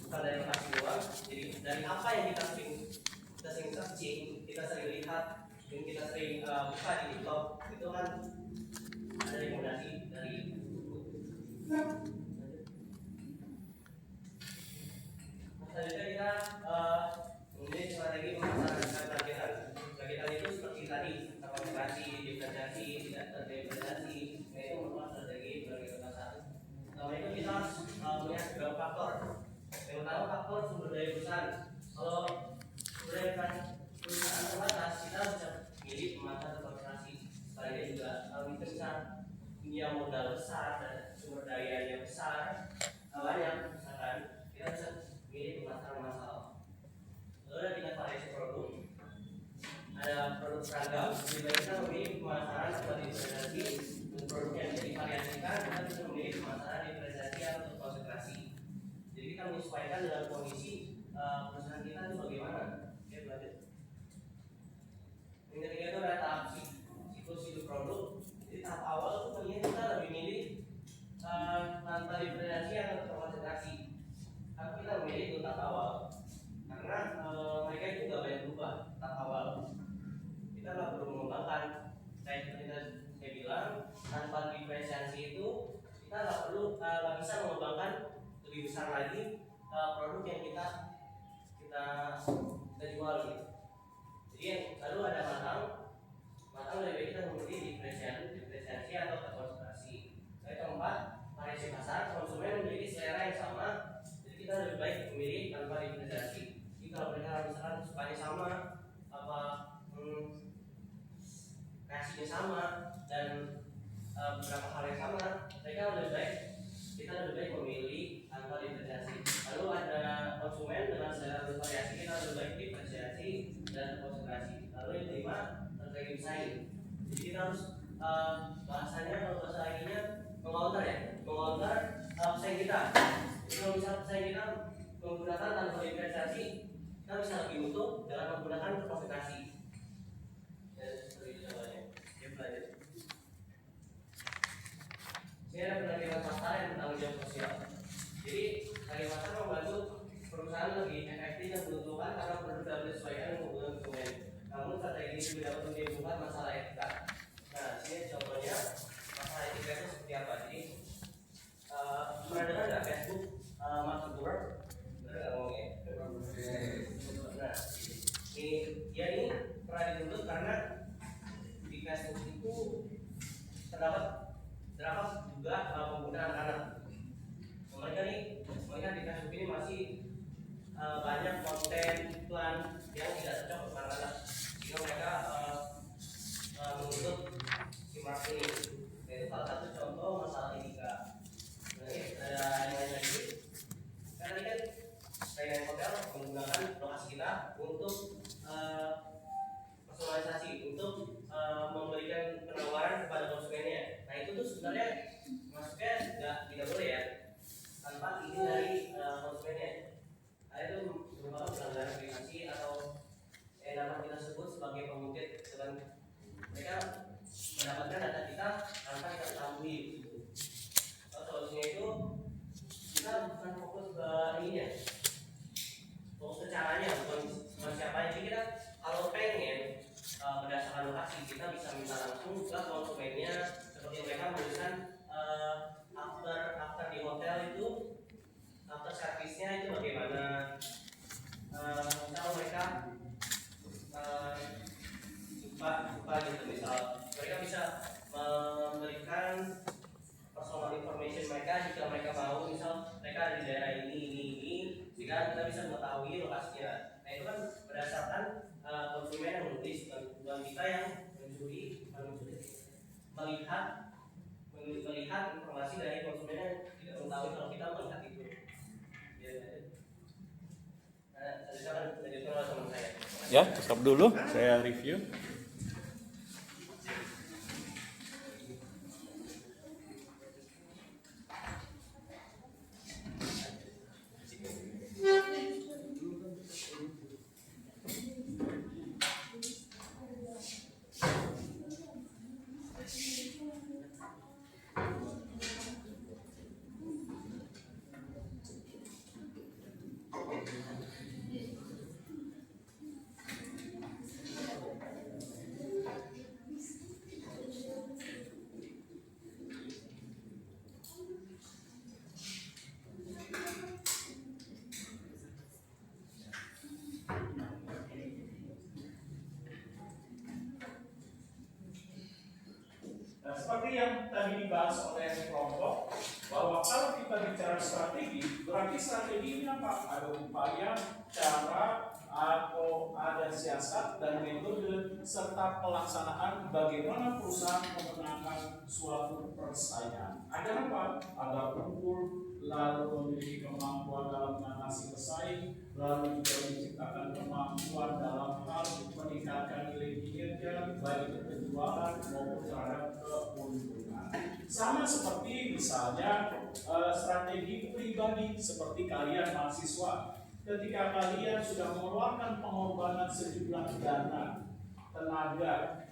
bukan dari lokasi doang. Jadi dari apa yang kita sering searching, kita sering lihat, dan kita sering buka di TikTok itu kan ada rekomendasi dari selanjutnya kita memilih strategi pemasaran targetan. Targetan itu seperti tadi, komunikasi, diferensiasi, tidak terdiferensiasi. Nah itu merupakan strategi targetan pasar. Pertama itu kita melihat beberapa faktor. Yang pertama faktor sumber daya perusahaan. Kalau sumber daya perusahaan terbatas, kita bisa milih pemasaran atau konsentrasi. Sebaliknya juga kalau kita bisa punya modal besar dan sumber daya yang besar banyak, misalkan kita bisa milih pemasaran massal. Lalu ada kita variasi produk. Ada produk seragam, lebih baik kita memilih pemasaran atau diferensiasi. Untuk produk yang bisa divariasikan, kita bisa memilih pemasaran diferensiasi atau konsentrasi. Jadi kita menyesuaikan dengan kondisi perusahaan kita itu bagaimana. Ya, belajar. Yang ketiga itu ada tahap siklus hidup produk. Jadi tahap awal itu sebenarnya kita lebih milih tanpa diferensiasi atau konsentrasi. Tapi kita memilih itu tahap awal karena mereka itu nggak banyak berubah tahap awal. Kita nggak perlu mengembangkan. Kayak seperti saya bilang, tanpa diferensiasi itu kita nggak bisa mengembangkan lebih besar lagi produk yang kita jual gitu. Jadi lalu ada matang lebih baik kita memilih diferensiasi atau konsentrasi. Yang keempat, variasi pasar. Konsumen memiliki selera yang sama, jadi kita lebih baik memilih tanpa diferensiasi. Jadi kalau mereka misalkan sukanya sama, kasihnya sama dan beberapa hal yang sama, kita lebih baik memilih tanpa diferensiasi. Lalu ada konsumen dengan selera bervariasi, kita lebih baik diferensiasi dan konsentrasi. Lalu yang kelima, strategi bersaing. Jadi kita harus bahasanya, kalau bahasa lainnya mengonter ya, mengonter pesaing kita. Jadi kalau misalnya pesaing kita menggunakan tanpa diferensiasi, kita bisa lebih untung dengan menggunakan konsentrasi. Ini ada penerbitan pasar yang bertanggung jawab sosial. Jadi dari pasar membantu perusahaan lebih efektif dan menguntungkan karena produk dapat disesuaikan dengan kebutuhan konsumen. Namun strategi ini juga dapat menimbulkan masalah etika. Nah, sini contohnya masalah etika itu seperti apa? Jadi pernah dengar nggak Facebook Mark Zuckerberg? Benar nggak ngomongnya? Nah, dia ini pernah dituntut karena di Facebook itu terdapat juga pengguna anak-anak. Mereka di Facebook ini masih banyak konten iklan yang tidak cocok untuk anak-anak, sehingga mereka menuntut si Mark ini. Itu salah satu contoh masalah etika. Nah, ini ada yang lain lagi. Karena ini kan Thailand Hotel menggunakan lokasi kita untuk personalisasi, untuk memberikan penawaran kepada konsumennya. Nah, itu tuh sebenarnya masuknya tidak boleh ya, tanpa izin dari konsumennya. Nah, itu merupakan pelanggaran privasi atau yang dapat kita sebut sebagai pengukit, dengan mereka mendapatkan data kita tanpa kita ketahui. Solusinya itu kita bukan fokus ke ininya, fokus ke caranya, bukan siapanya. Jadi kita kalau pengen berdasarkan lokasi, kita bisa minta langsung ke konsumennya, seperti mereka menuliskan after di hotel itu, after service-nya itu bagaimana. Misal mereka suka gitu, misal mereka bisa memberikan personal information mereka jika mereka mau, misal mereka ada di daerah ini, sehingga kita bisa mengetahui lokasinya. Nah, itu kan berdasarkan konsumen yang menulis, bukan kita yang melihat informasi dari konsumen yang tidak mengetahui kalau kita melihat itu. Ya, stop dulu, saya review. Seperti yang tadi dibahas oleh kelompok, bahwa kalau kita bicara strategi, berarti strategi ini apa? Ada upaya, cara, atau ada siasat dan metode serta pelaksanaan bagaimana perusahaan memenangkan suatu persaingan. Agar apa? Agar unggul, lalu memiliki kemampuan dalam mengatasi pesaing, lalu juga menciptakan kemampuan dalam hal meningkatkan nilai kinerja baik itu penjualan maupun terhadap keuntungan. Sama seperti misalnya strategi pribadi seperti kalian mahasiswa. Ketika kalian sudah mengeluarkan pengorbanan sejumlah dana, tenaga,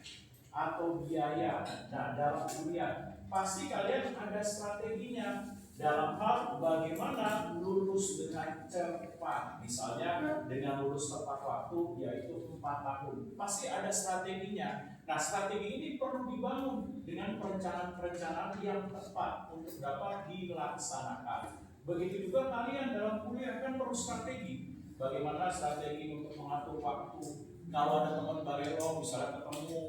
atau biaya dalam kuliah, pasti kalian ada strateginya dalam hal bagaimana lulus dengan cepat. Misalnya dengan lulus tepat waktu, yaitu 4 tahun. Pasti ada strateginya. Nah, strategi ini perlu dibangun dengan perencanaan-perencanaan yang tepat untuk dapat dilaksanakan. Begitu juga kalian dalam kuliah kan perlu strategi. Bagaimana strategi untuk mengatur waktu. Kalau ada teman barelo misalnya ketemu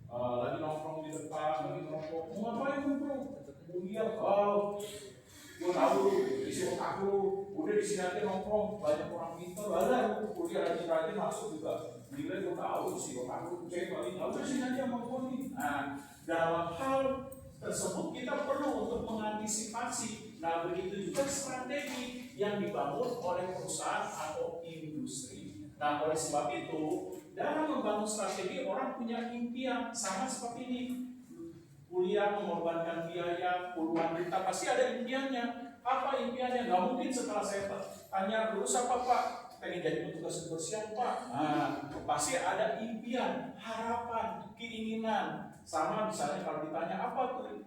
lagi nongkrong di depan, lagi nongkrong, mau ngapain nongkrong? Kuliah, gue tahu isi otak lu, udah di sini aja nongkrong, banyak orang pintar, ada kuliah rajin-rajin masuk juga. Nilai gue tahu isi otak lu, cek paling, udah sini aja sama gue nih. Nah, dalam hal tersebut kita perlu untuk mengantisipasi. Nah, begitu juga strategi yang dibangun oleh perusahaan atau industri. Nah, oleh sebab itu, dalam membangun strategi orang punya impian sama seperti ini. Kuliah mengorbankan biaya puluhan juta, pasti ada impiannya. Apa impiannya? Nggak mungkin setelah saya tanya lulus apa Pak? Pengen jadi petugas kebersihan Pak. Nah, pasti ada impian, harapan, keinginan. Sama misalnya kalau ditanya apa tuh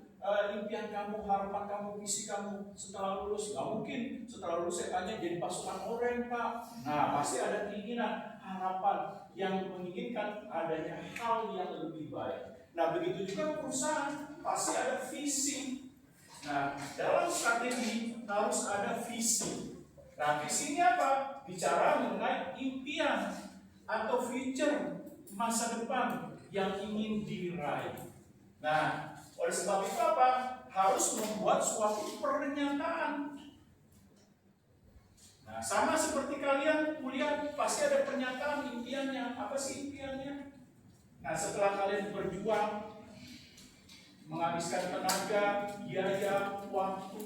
impian kamu, harapan kamu, visi kamu setelah lulus? Nggak mungkin setelah lulus saya tanya jadi pasukan oranye Pak. Nah, pasti ada keinginan, harapan yang menginginkan adanya hal yang lebih baik. Nah, begitu juga perusahaan pasti ada visi. Nah, dalam strategi harus ada visi. Nah, visinya apa? Bicara mengenai impian atau future masa depan yang ingin diraih. Nah, oleh sebab itu apa? Harus membuat suatu pernyataan. Nah, sama seperti kalian kuliah pasti ada pernyataan impiannya. Apa sih impiannya? Nah, setelah kalian berjuang, menghabiskan tenaga, biaya, waktu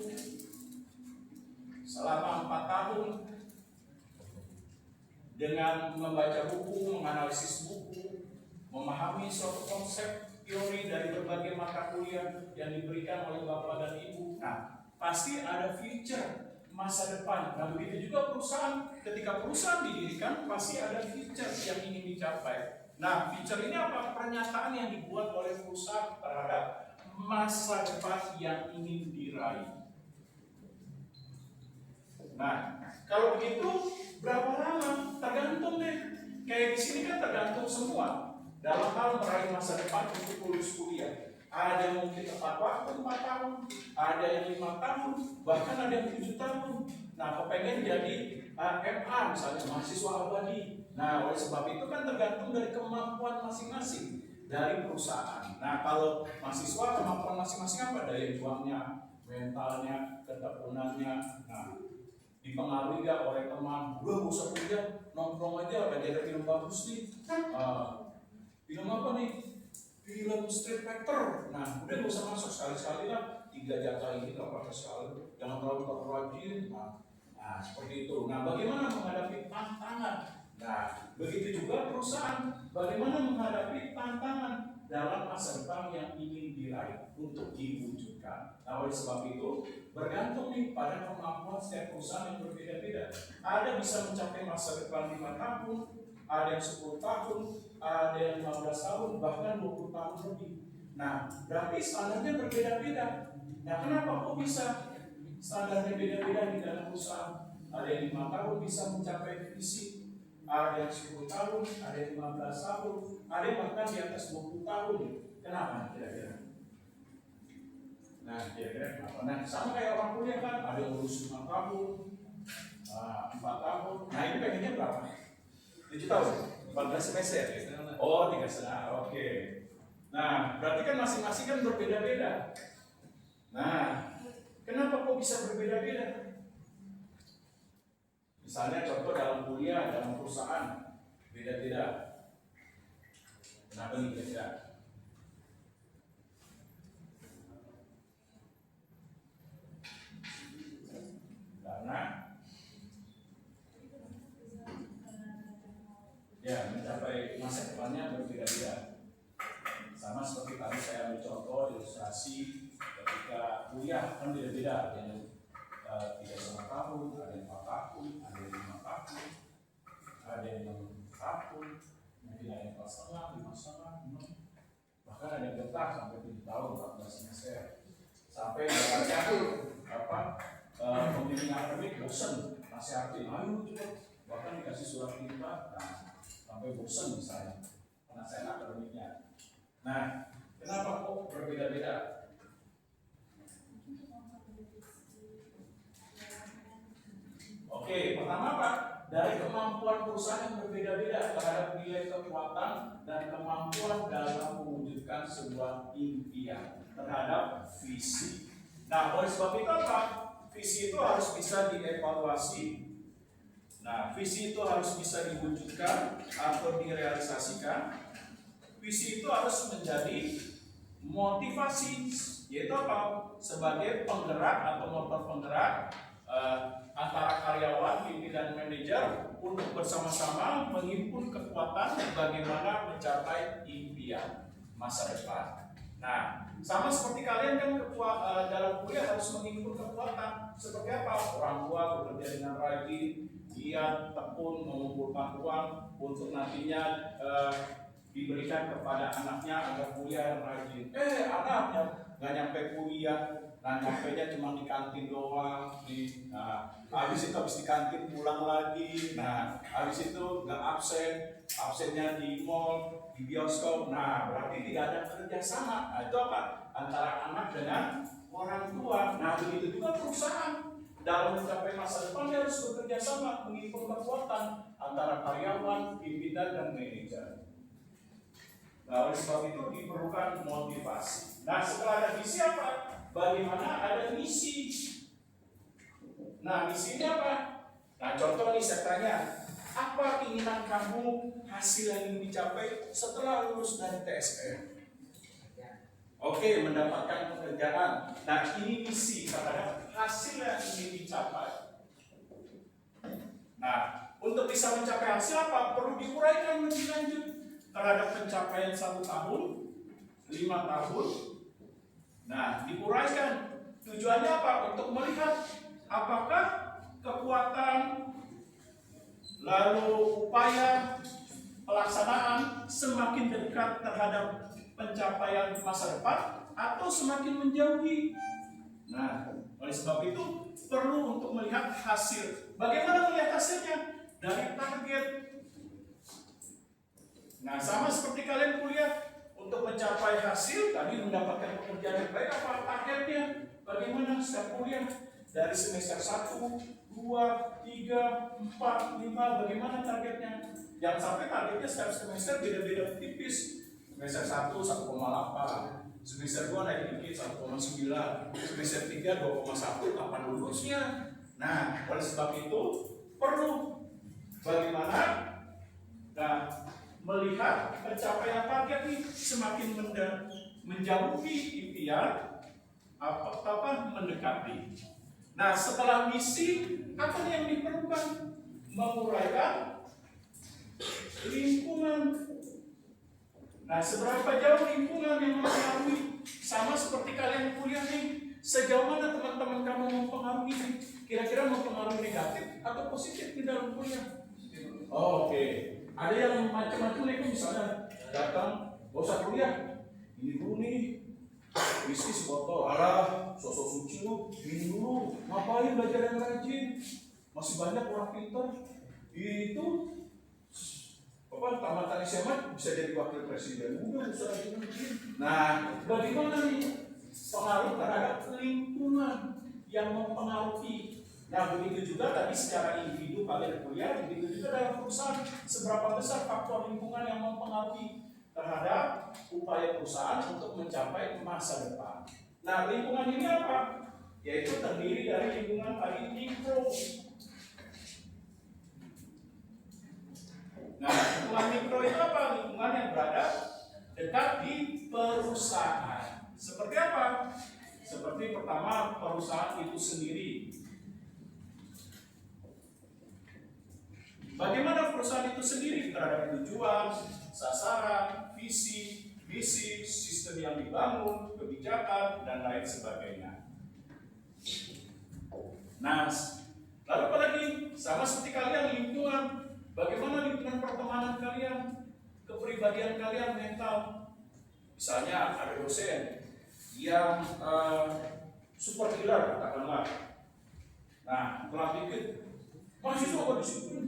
selama 4 tahun dengan membaca buku, menganalisis buku, memahami suatu konsep teori dari berbagai mata kuliah yang diberikan oleh Bapak dan Ibu. Nah, pasti ada future masa depan. Nah, begitu juga perusahaan. Ketika perusahaan didirikan, pasti ada future yang ingin dicapai. Nah, feature ini apa? Pernyataan yang dibuat oleh perusahaan terhadap masa depan yang ingin diraih. Nah, kalau begitu berapa lama? Tergantung deh. Kayak di sini kan tergantung semua. Dalam hal meraih masa depan untuk lulus kuliah. Ada yang mungkin tepat waktu 4 tahun, ada yang 5 tahun, bahkan ada yang 7 tahun. Nah, kepengen jadi MA misalnya, mahasiswa abadi. Nah, oleh sebab itu kan tergantung dari kemampuan masing-masing dari perusahaan. Nah, kalau mahasiswa kemampuan masing-masing apa? Daya juangnya, mentalnya, ketekunannya. Nah, dipengaruhi gak oleh teman? Gue gak usah kuliah, nongkrong aja, ada film bagus nih. Film apa nih? Film Street Fighter. Nah, udah gak usah masuk sekali-sekali lah. 3 jatah ini gak apa-apa sekali. Jangan terlalu rajin. Nah, seperti itu. Nah, bagaimana menghadapi tantangan? Nah, begitu juga perusahaan. Bagaimana menghadapi tantangan dalam masa depan yang ingin diraih untuk diwujudkan. Nah, oleh sebab itu, bergantung nih pada kemampuan setiap perusahaan yang berbeda-beda. Ada bisa mencapai masa depan 5 tahun, ada yang 10 tahun, ada yang 15 tahun, bahkan 20 tahun lebih. Nah, berarti standarnya berbeda-beda. Nah, kenapa kok bisa standarnya beda-beda di dalam perusahaan? Ada yang 5 tahun bisa mencapai visi, ada yang 10 tahun, ada yang 15 tahun, ada yang bahkan di atas 20 tahun. Kenapa kira-kira? Nah, kira-kira kenapa? Nah, sama kayak orang kuliah kan, ada yang lulus 5 tahun, 4 tahun. Nah, ini pengennya berapa? 7 tahun? 14 semester. Oh, 3,5. Oke. Nah, berarti kan masing-masing kan berbeda-beda. Nah, Kenapa kok bisa berbeda-beda? Misalnya contoh dalam kuliah, dalam perusahaan, beda-beda. Kenapa nih beda? Karena ya mencapai masa depannya berbeda-beda. Sama seperti tadi saya ambil contoh ilustrasi ketika kuliah kan beda-beda, ada yang 3,5 tahun, ada yang 4 tahun, ada yang 5 tahun, ada yang 6 tahun, mungkin ada yang 4,5, 5,5, 6, bahkan ada yang betah sampai 7 tahun, 14 semester, sampai banyak pembimbing akademik bosan nasihatin, ayo cepet, bahkan dikasih surat perintah, nah sampai bosan misalnya penasihat akademiknya. Nah, kenapa kok berbeda-beda? Oke, pertama Pak, dari kemampuan perusahaan yang berbeda-beda terhadap nilai kekuatan dan kemampuan dalam mewujudkan sebuah impian terhadap visi. Nah, oleh sebab itu apa? Visi itu harus bisa dievaluasi. Nah, visi itu harus bisa diwujudkan atau direalisasikan. Visi itu harus menjadi motivasi, yaitu apa? Sebagai penggerak atau motor penggerak antara karyawan, pimpinan, dan manajer untuk bersama-sama menghimpun kekuatan bagaimana mencapai impian masa depan. Nah, sama seperti kalian kan dalam kuliah harus menghimpun kekuatan. Seperti apa? Orang tua bekerja dengan rajin, giat, tekun, mengumpulkan uang untuk nantinya diberikan kepada anaknya agar kuliah yang rajin. Anaknya nggak nyampe kuliah, nah nyampenya cuma di kantin doang. Habis itu habis di kantin pulang lagi. Nah, habis itu nggak absennya di mall, di bioskop. Nah, berarti tidak ada kerjasama. Nah, itu apa? Antara anak dengan orang tua. Nah, begitu juga perusahaan. Dalam mencapai masa depan dia harus bekerja sama, mengimpun kekuatan antara karyawan, pimpinan, dan manajer. Nah, oleh sebab itu diperlukan motivasi. Nah, setelah ada visi apa? Bagaimana ada misi? Nah, misinya apa? Nah, contoh nih saya tanya, apa keinginan kamu hasil yang ingin dicapai setelah lulus dari TSM? Oke, mendapatkan pekerjaan. Nah, ini misi terhadap hasil yang ingin dicapai. Nah, untuk bisa mencapai hasil apa? Perlu diuraikan lebih lanjut terhadap pencapaian 1 tahun, 5 tahun. Nah, diuraikan. Tujuannya apa? Untuk melihat apakah kekuatan lalu upaya pelaksanaan semakin dekat terhadap pencapaian masa depan atau semakin menjauhi. Nah, oleh sebab itu perlu untuk melihat hasil. Bagaimana melihat hasilnya? Dari target. Nah, sama seperti kalian kuliah, untuk mencapai hasil tadi mendapatkan pekerjaan yang baik, apa targetnya? Bagaimana setiap kuliah dari semester 1, 2, 3, 4, 5, bagaimana targetnya? Jangan sampai targetnya setiap semester beda-beda tipis. Semester 1 1,8, semester 2 naik dikit 1,9, semester 3 2,1, kapan lulusnya? Nah, oleh sebab itu perlu bagaimana melihat pencapaian target ini semakin menjauhi impian apa mendekati. Nah, setelah misi, apa yang diperlukan? Menguraikan lingkungan. Nah, seberapa jauh lingkungan yang mempengaruhi? Sama seperti kalian kuliah nih, sejauh mana teman-teman kamu mempengaruhi? Kira-kira mempengaruhi negatif atau positif di dalam kuliah? Oke. Ada yang macam-macam nih, misalnya datang, gak usah kuliah, ini dulu nih, whisky sebotol, alah, sosok suci lu, minum dulu, ngapain belajar yang rajin, masih banyak orang pintar, itu tamatan SMA bisa jadi wakil presiden, udah usah rajin. Nah, bagaimana nih pengaruh terhadap lingkungan yang mempengaruhi? Nah, begitu juga tadi secara individu kalian kuliah, begitu juga dalam perusahaan, seberapa besar faktor lingkungan yang mempengaruhi terhadap upaya perusahaan untuk mencapai masa depan. Nah, lingkungan ini apa? yaitu terdiri dari lingkungan tadi mikro. Nah, lingkungan mikro itu apa? Lingkungan yang berada dekat di perusahaan. Seperti apa? Seperti pertama, perusahaan itu sendiri. Bagaimana perusahaan itu sendiri terhadap tujuan, sasaran, visi, misi, sistem yang dibangun, kebijakan, dan lain sebagainya. Nah, lalu apalagi sama seperti kalian lingkungan, bagaimana lingkungan pertemanan kalian, kepribadian kalian mental. Misalnya ada dosen yang super killer katakanlah. Nah, telah dikit mahasiswa kok disiplin.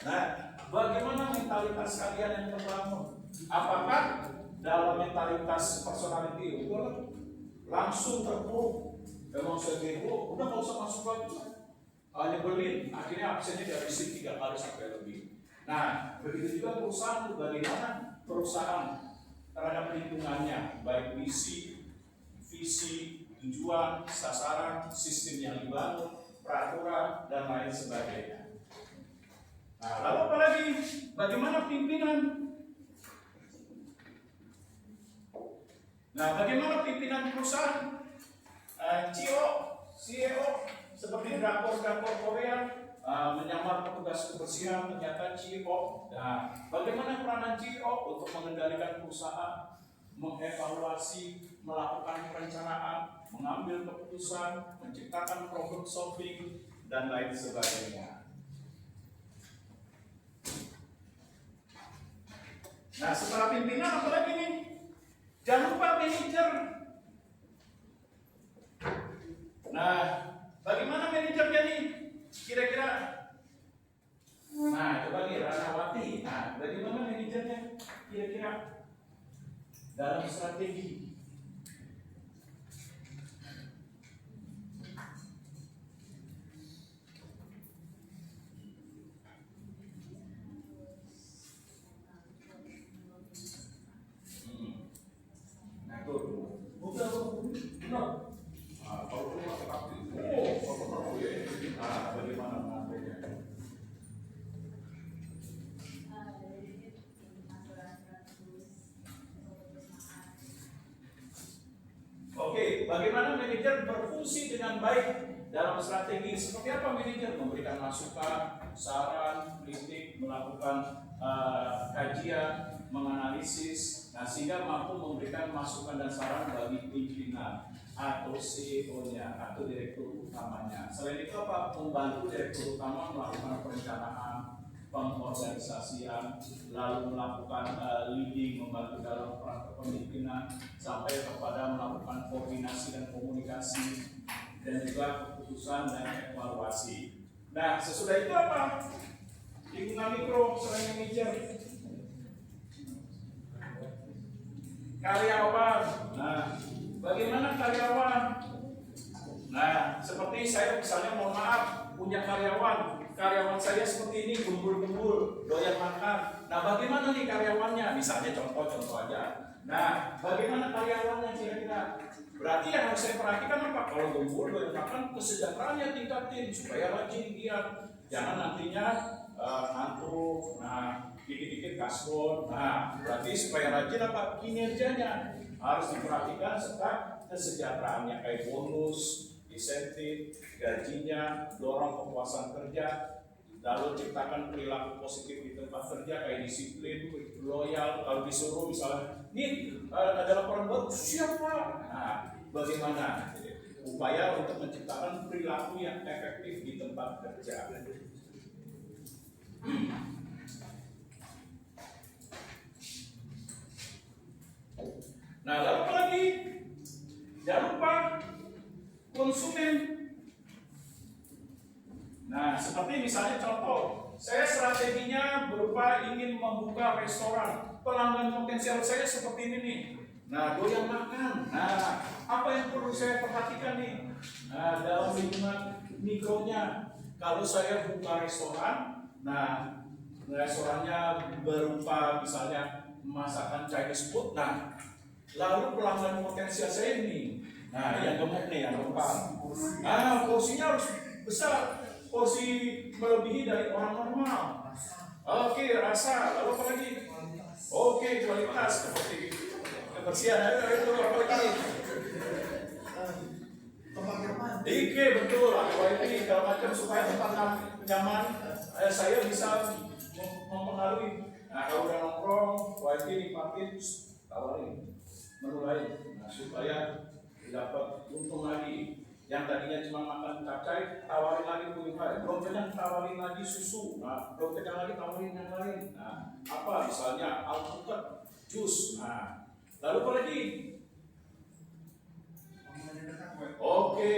Nah, bagaimana mentalitas kalian yang terbangun? Apakah dalam mentalitas personality itu langsung terpuruk? Emang saya bego, udah nggak usah masuk lagi. Nyebelin, akhirnya absennya dari sini 3 kali sampai lebih. Nah, begitu juga perusahaan, bagaimana perusahaan terhadap lingkungannya, baik misi, visi, tujuan, sasaran, sistem yang dibangun, peraturan, dan lain sebagainya. Nah, lalu apa lagi? Bagaimana pimpinan? Nah, bagaimana pimpinan perusahaan? CEO, seperti drakor Korea, menyamar petugas kebersihan, ternyata CEO. Nah, bagaimana peranan CEO untuk mengendalikan perusahaan, mengevaluasi, melakukan perencanaan, mengambil keputusan, menciptakan problem solving, dan lain sebagainya. Nah, setelah pimpinan apa lagi nih? Jangan lupa manajer. Nah, bagaimana manajernya nih? Kira-kira? Nah, coba nih Ranawati. Nah, bagaimana manajernya? Kira-kira dalam strategi? Oke, bagaimana manajer berfungsi dengan baik dalam strategi? Seperti apa manajer? Memberikan masukan, saran, kritik, melakukan kajian, menganalisis, nah sehingga mampu memberikan masukan dan saran bagi pimpinan atau CEO-nya atau direktur utamanya. Selain itu apa? Membantu direktur utama melakukan perencanaan, pengorganisasian, lalu melakukan leading, membantu dalam peran kepemimpinan, sampai kepada melakukan koordinasi dan komunikasi, dan juga keputusan dan evaluasi. Nah, sesudah itu apa? Lingkungan mikro selain manajer, karyawan. Nah, bagaimana karyawan? Nah, seperti saya misalnya, mohon maaf, punya karyawan saya seperti ini, gembul-gembul, doyan makan. Nah, bagaimana nih karyawannya? Misalnya contoh aja. Nah, bagaimana karyawannya kira-kira? Berarti yang harus saya perhatikan apa? Kalau gembul, doyan makan, kesejahteraannya tingkatin supaya rajin giat. Jangan nantinya ngantuk. Nah, dikit-dikit kasbon. Nah, berarti supaya rajin apa? Kinerjanya harus diperhatikan serta kesejahteraannya kayak bonus, insentif, gajinya, dorong kepuasan kerja, lalu ciptakan perilaku positif di tempat kerja kayak disiplin, loyal. Kalau disuruh misalnya, nih ada laporan baru, siapa? Nah, bagaimana upaya untuk menciptakan perilaku yang efektif di tempat kerja? Nah, lalu apa lagi? Jangan lupa konsumen. Nah, seperti misalnya contoh, saya strateginya berupa ingin membuka restoran. Pelanggan potensial saya seperti ini nih. Nah, doyan makan. Nah, apa yang perlu saya perhatikan nih? Nah, dalam lingkungan mikronya, kalau saya buka restoran, nah restorannya berupa misalnya masakan Chinese food. Nah, lalu pelanggan potensial saya ini, Nah, yang gemuk nih, yang lempar. Nah, porsinya harus besar. Porsi melebihi dari orang normal. Oke, rasa. Lalu apa lagi? Oke, kualitas seperti kebersihan. Itu apa lagi? Dike, betul. Wifi segala macam supaya tempat nyaman. Saya bisa mempengaruhi. Nah, kalau udah nongkrong, wifi dipakai, tawarin menu lain. Nah, supaya dapat untung lagi. Yang tadinya cuma makan capcay, tawarin lagi wifi. Belum kenyang, tawarin lagi susu. Nah, belum kenyang lagi, tawarin yang lain. Nah, apa? Misalnya alpukat, jus. Nah, lalu apa lagi? Oke,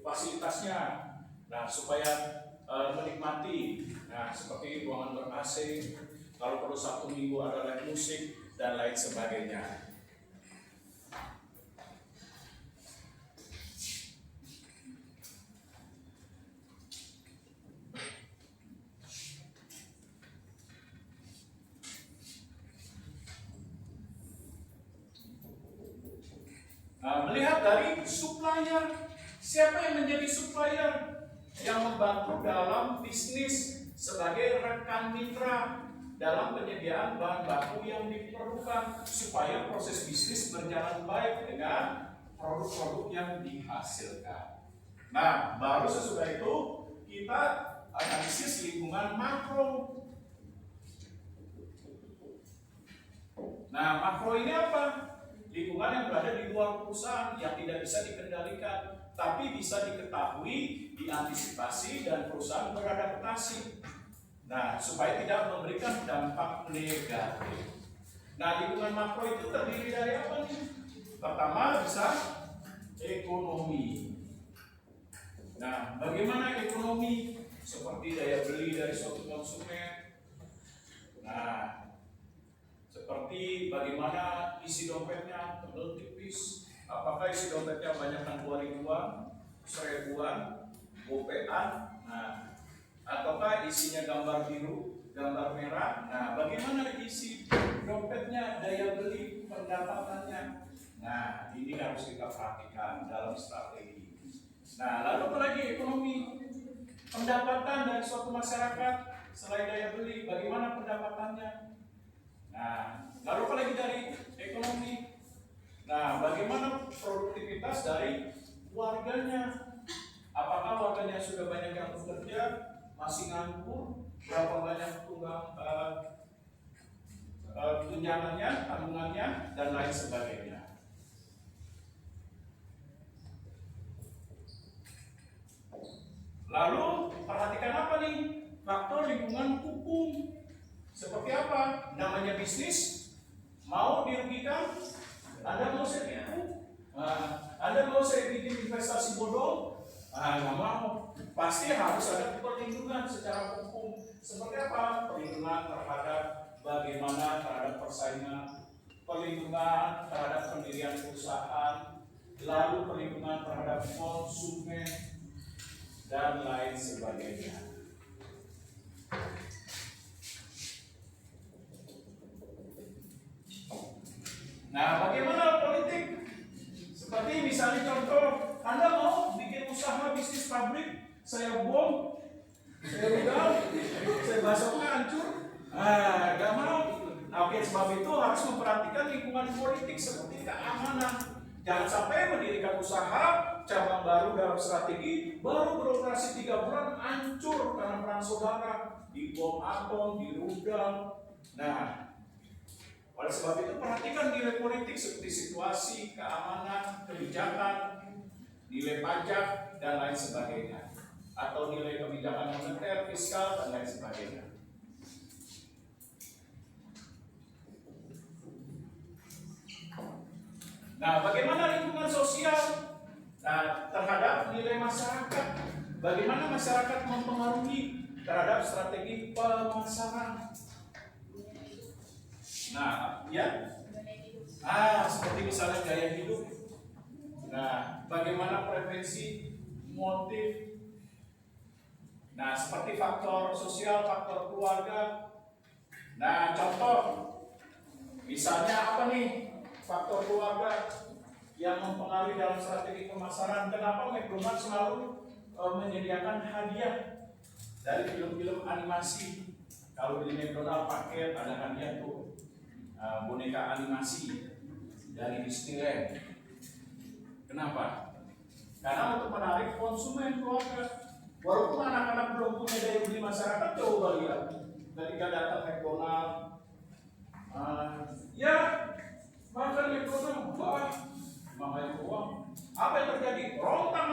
fasilitasnya. Nah, supaya menikmati. Nah, seperti ruangan ber-AC. Kalau perlu Sabtu Minggu ada live musik dan lain sebagainya. Nah, melihat dari supplier, siapa yang menjadi supplier yang membantu dalam bisnis sebagai rekan mitra dalam penyediaan bahan baku yang diperlukan supaya proses bisnis berjalan baik dengan produk-produk yang dihasilkan. Nah, baru sesudah itu kita analisis lingkungan makro. Nah, makro ini apa? Lingkungan yang berada di luar perusahaan yang tidak bisa dikendalikan, tapi bisa diketahui, diantisipasi, dan perusahaan beradaptasi. Nah, supaya tidak memberikan dampak negatif. Nah, lingkungan makro itu terdiri dari apa nih? Pertama bisa ekonomi. Nah, bagaimana ekonomi? Seperti daya beli dari suatu konsumen. Nah, seperti bagaimana isi dompetnya tebel tipis, apakah isi dompetnya banyakkan 2000-an, 1000-an, gopean, nah, ataukah isinya gambar biru, gambar merah. Nah, bagaimana isi dompetnya, daya beli, pendapatannya. Nah, ini harus kita perhatikan dalam strategi. Nah, lalu apa lagi ekonomi? Pendapatan dari suatu masyarakat selain daya beli, bagaimana pendapatannya? Nah, lalu apa lagi dari ekonomi? Nah, bagaimana produktivitas dari warganya? Apakah warganya sudah banyak yang bekerja, masih nganggur, berapa banyak tunjangannya, tanggungannya, dan lain sebagainya. Lalu perhatikan apa nih? Faktor lingkungan hukum. Seperti apa? Namanya bisnis, mau dirugikan, Anda mau saya tipu, Anda mau saya bikin investasi bodong, nggak mau. Pasti harus ada perlindungan secara hukum. Seperti apa? Perlindungan terhadap bagaimana terhadap persaingan, perlindungan terhadap pendirian perusahaan, lalu perlindungan terhadap konsumen, dan lain sebagainya. Nah, bagaimana politik? Seperti misalnya contoh, Anda mau bikin usaha bisnis pabrik, saya bom, saya rudal, saya basoknya hancur, nggak mau. Oke, sebab itu harus memperhatikan lingkungan politik seperti keamanan. Jangan sampai mendirikan usaha cabang baru dalam strategi, baru beroperasi 3 bulan hancur karena perang saudara, di bom atom, di rudal. Nah, oleh sebab itu perhatikan nilai politik seperti situasi, keamanan, kebijakan, nilai pajak, dan lain sebagainya. Atau nilai kebijakan moneter, fiskal, dan lain sebagainya. Nah, bagaimana lingkungan sosial? Nah, terhadap nilai masyarakat. Bagaimana masyarakat mempengaruhi terhadap strategi pemasaran? Nah, ya. Seperti misalnya gaya hidup. Nah, bagaimana preferensi, motif. Nah, seperti faktor sosial, faktor keluarga. Nah, contoh. Misalnya apa nih? Faktor keluarga. yang mempengaruhi dalam strategi pemasaran. Kenapa McDonald's selalu menyediakan hadiah dari film-film animasi? Kalau di McDonald's paket ada hadiah tuh boneka animasi dari Disneyland. Kenapa? Karena untuk menarik konsumen keluarga. Walaupun anak-anak belum punya daya beli masyarakat, coba lihat ketika datang McDonald's, ya makan McDonald's, wah, makanya uang. Apa yang terjadi? Rontak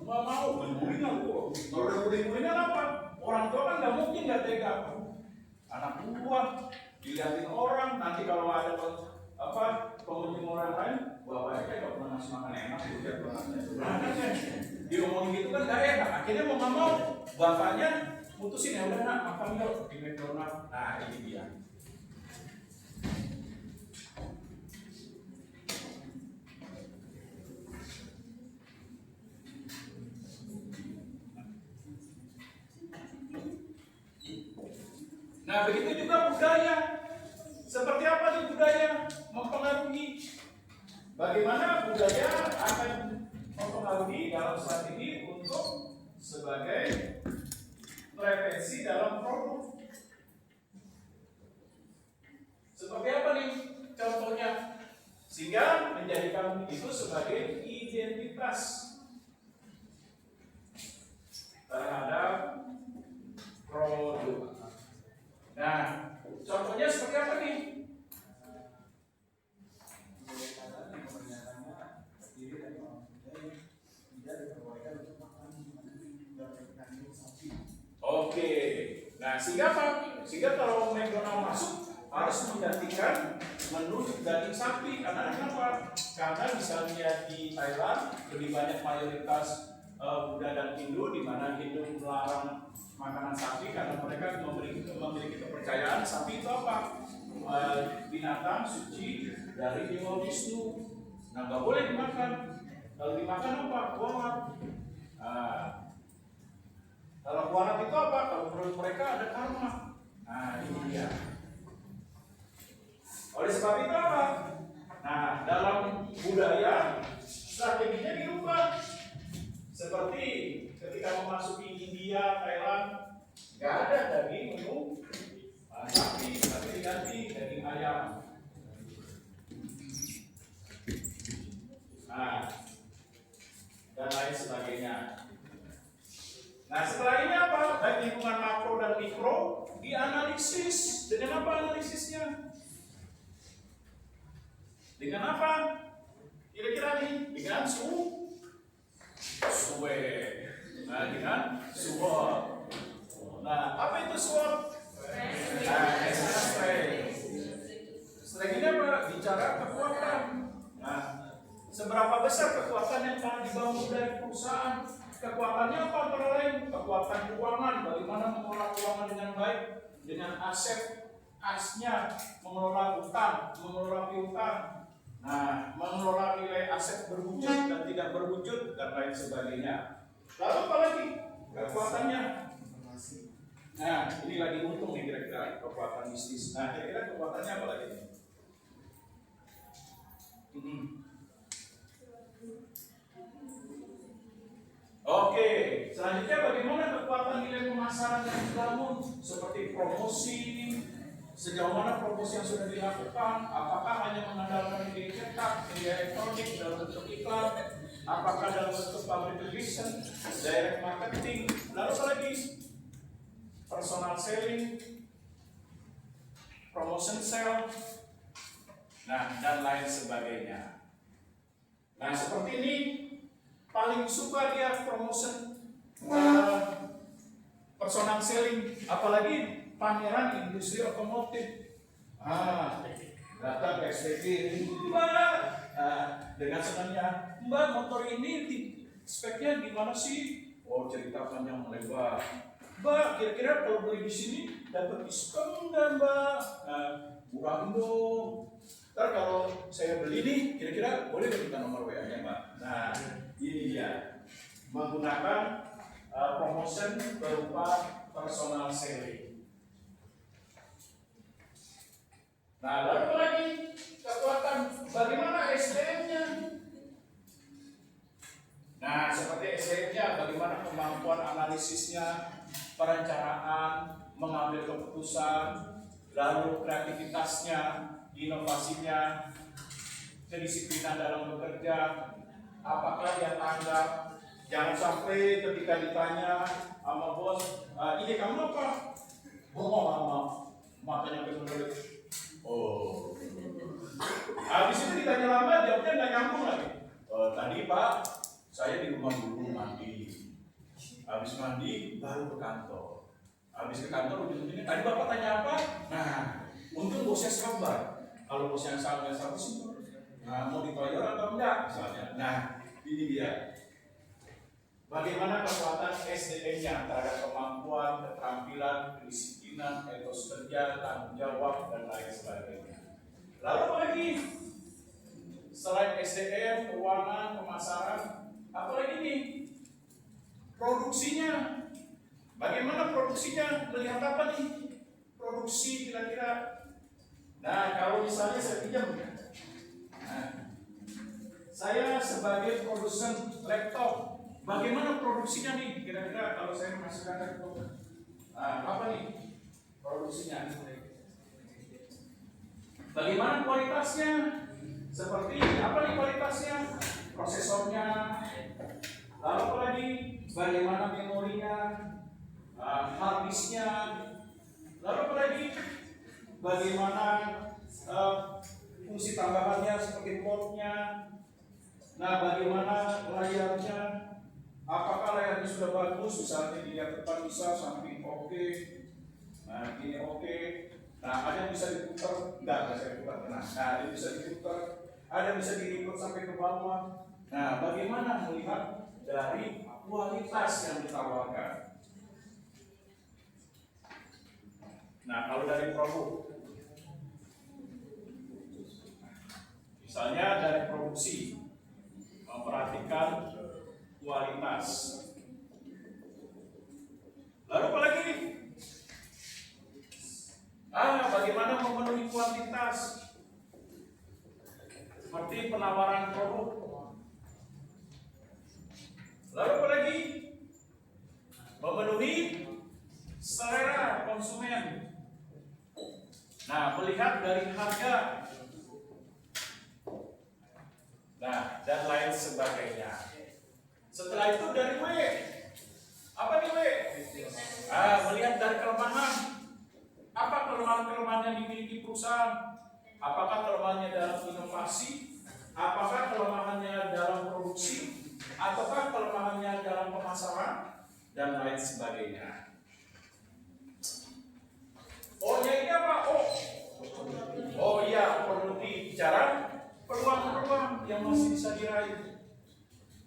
nggak mau, guling aku. Kalau udah guling-gulingan apa? Orang tua kan nggak mungkin nggak tega. Anak buah dilihatin orang, nanti kalau ada pengunjung orang lain, bapaknya kayak nggak pernah ngasih makan enak, udah diomongin gitu kan nggak enak. Akhirnya mau nggak mau, bapaknya mutusin ya udah nak makan yuk di McDonald's. Nah ini dia. Nah begitu juga budaya. Seperti apa nih budaya mempengaruhi? Bagaimana budaya akan mempengaruhi dalam strategi untuk sebagai preferensi dalam produk? Seperti apa nih contohnya? Sehingga menjadikan itu sebagai identitas terhadap produk. Nah, contohnya seperti apa nih? Oke, nah sehingga apa? Sehingga kalau McDonald masuk harus menggantikan menu daging sapi. Karena kenapa? Karena misalnya di Thailand lebih banyak mayoritas Buddha dan Hindu, di mana Hindu melarang makanan sapi karena mereka memiliki kepercayaan sapi itu apa? Binatang suci dari Dewa Wisnu. Nah, nggak boleh dimakan. Kalau dimakan apa? Kualat. Kalau kualat itu apa? Kalau menurut mereka ada karma. Nah, ini dia. Oleh sebab itu apa? Nah, dalam budaya strateginya dirubah. Seperti ketika memasuki India, Thailand, nggak ada daging menu sapi, tapi diganti daging ayam. Nah, dan lain sebagainya. Nah, setelah ini apa? Baik lingkungan makro dan mikro dianalisis. Dengan apa analisisnya? Dengan apa? Kira-kira nih, dengan suwe. Nah, dengan suap. Nah, apa itu suap? Nah, strategi apa? Bicara kekuatan. Nah, seberapa besar kekuatan yang telah dibangun dari perusahaan? Kekuatannya apa antara lain? Kekuatan keuangan, bagaimana mengelola keuangan dengan baik, dengan aset, asnya, mengelola utang, mengelola piutang. Nah, mengelola nilai aset berwujud dan tidak berwujud dan lain sebagainya. Lalu apa lagi? Kekuatannya. Nah, ini lagi untung nih kira-kira kekuatan bisnis. Nah, kira-kira kekuatannya apa lagi? Oke, selanjutnya bagaimana kekuatan nilai pemasaran yang dibangun seperti promosi? Sejauh mana promosi yang sudah dilakukan? Apakah hanya mengandalkan media cetak, media elektronik dalam bentuk iklan? Apakah dalam bentuk public relation, direct marketing? Lalu apa lagi? Personal selling, promotion sale, nah dan lain sebagainya. Nah seperti ini paling suka dia promotion, personal selling, apalagi pameran industri otomotif. Datang ke SPG, Mbak, dengan senangnya, Mbak motor ini speknya gimana sih? Oh cerita panjang lebar. Mbak, kira-kira kalau beli di sini dapat diskon nggak Mbak? Murah dong. Ntar kalau saya beli nih, kira-kira boleh nggak minta nomor WA-nya Mbak? Nah, ini dia menggunakan promotion berupa personal selling. Nah, lalu apa lagi? Kekuatan bagaimana SDM-nya? Nah, seperti SDM-nya, bagaimana kemampuan analisisnya, perencanaan, mengambil keputusan, lalu kreativitasnya, inovasinya, kedisiplinan dalam bekerja, apakah dia tanggap. Jangan sampai ketika ditanya sama bos, ide kamu apa? Bohong sama matanya penuh. Oh. Habis itu ditanya lama, jawabnya nggak nyambung lagi. Tadi Pak, saya di rumah dulu mandi. Habis mandi baru ke kantor. Habis ke kantor ujung-ujungnya tadi Bapak tanya apa? Nah, untung bosnya sabar. Kalau bosnya sabar sih, mau ditoyor atau enggak misalnya. Nah, ini dia. Bagaimana kekuatan SDM-nya terhadap kemampuan, keterampilan, kedisiplinan, etos kerja, tanggung jawab, dan lain sebagainya. Lalu apa lagi? Selain SDM, keuangan, pemasaran, apa lagi nih? Produksinya. Bagaimana produksinya? Melihat apa nih? Produksi kira-kira. Nah, kalau misalnya saya pinjam, saya sebagai produsen laptop, bagaimana produksinya nih? Kira-kira kalau saya menghasilkan laptop, apa nih produksinya? Bagaimana kualitasnya? Seperti apa nih kualitasnya? Prosesornya, lalu apa lagi? Bagaimana memorinya, hard disknya, lalu apa lagi? Bagaimana fungsi tambahannya seperti portnya? Nah, bagaimana layarnya? Apakah layarnya sudah bagus? Misalnya dilihat depan bisa, samping oke, nah ini oke. Nah, ada yang bisa diputar, enggak bisa diputar. Nah, ada yang bisa diputar, ada yang bisa dilipat sampai ke bawah. Nah, bagaimana melihat dari kualitas yang ditawarkan? Nah, kalau dari produk, misalnya dari produksi, memperhatikan kualitas. Lalu apa lagi nih? Bagaimana memenuhi kuantitas? Seperti penawaran produk. Lalu apa lagi? Memenuhi selera konsumen. Nah, melihat dari harga. Nah, dan lain sebagainya. Setelah itu dari W. Apa nih W? Melihat dari kelemahan. Apa kelemahan-kelemahan yang dimiliki perusahaan? Apakah kelemahannya dalam inovasi? Apakah kelemahannya dalam produksi? Ataukah kelemahannya dalam pemasaran? Dan lain sebagainya. Oh ya ini apa? Oh iya, perlu dibicara peluang-peluang yang masih bisa diraih.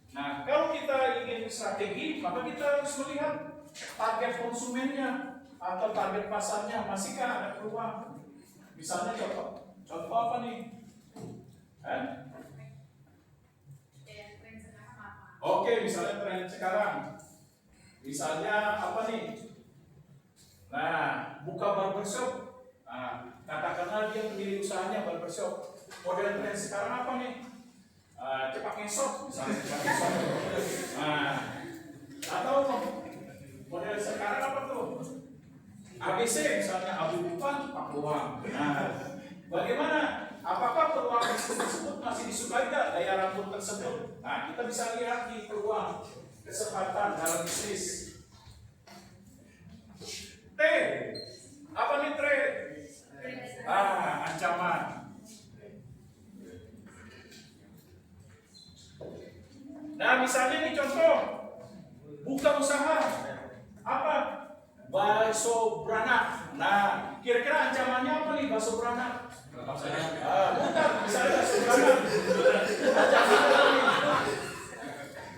Nah, kalau kita ingin strategi, maka kita harus melihat target konsumennya atau target pasarnya, masihkah ada peluang? Misalnya contoh apa nih? Oke, misalnya tren sekarang. Misalnya apa nih? Nah, buka barbershop. Nah, katakanlah dia pendiri usahanya barbershop. Model tren sekarang apa nih? Cepat ngesot, misalnya cepat ngesot. Nah, atau model sekarang apa tuh? ABC misalnya Abu Bupan, Pak Bohang. Nah, bagaimana? Apakah peluang bisnis tersebut masih disukai tidak daya rambut tersebut? Nah, kita bisa lihat di peluang kesempatan dalam bisnis. T, apa nih T? Ancaman. Nah, misalnya nih contoh, buka usaha apa? Bakso beranak. Nah, kira-kira ancamannya apa nih bakso beranak? Bukan, misalnya bakso beranak. Ancamannya apa nih?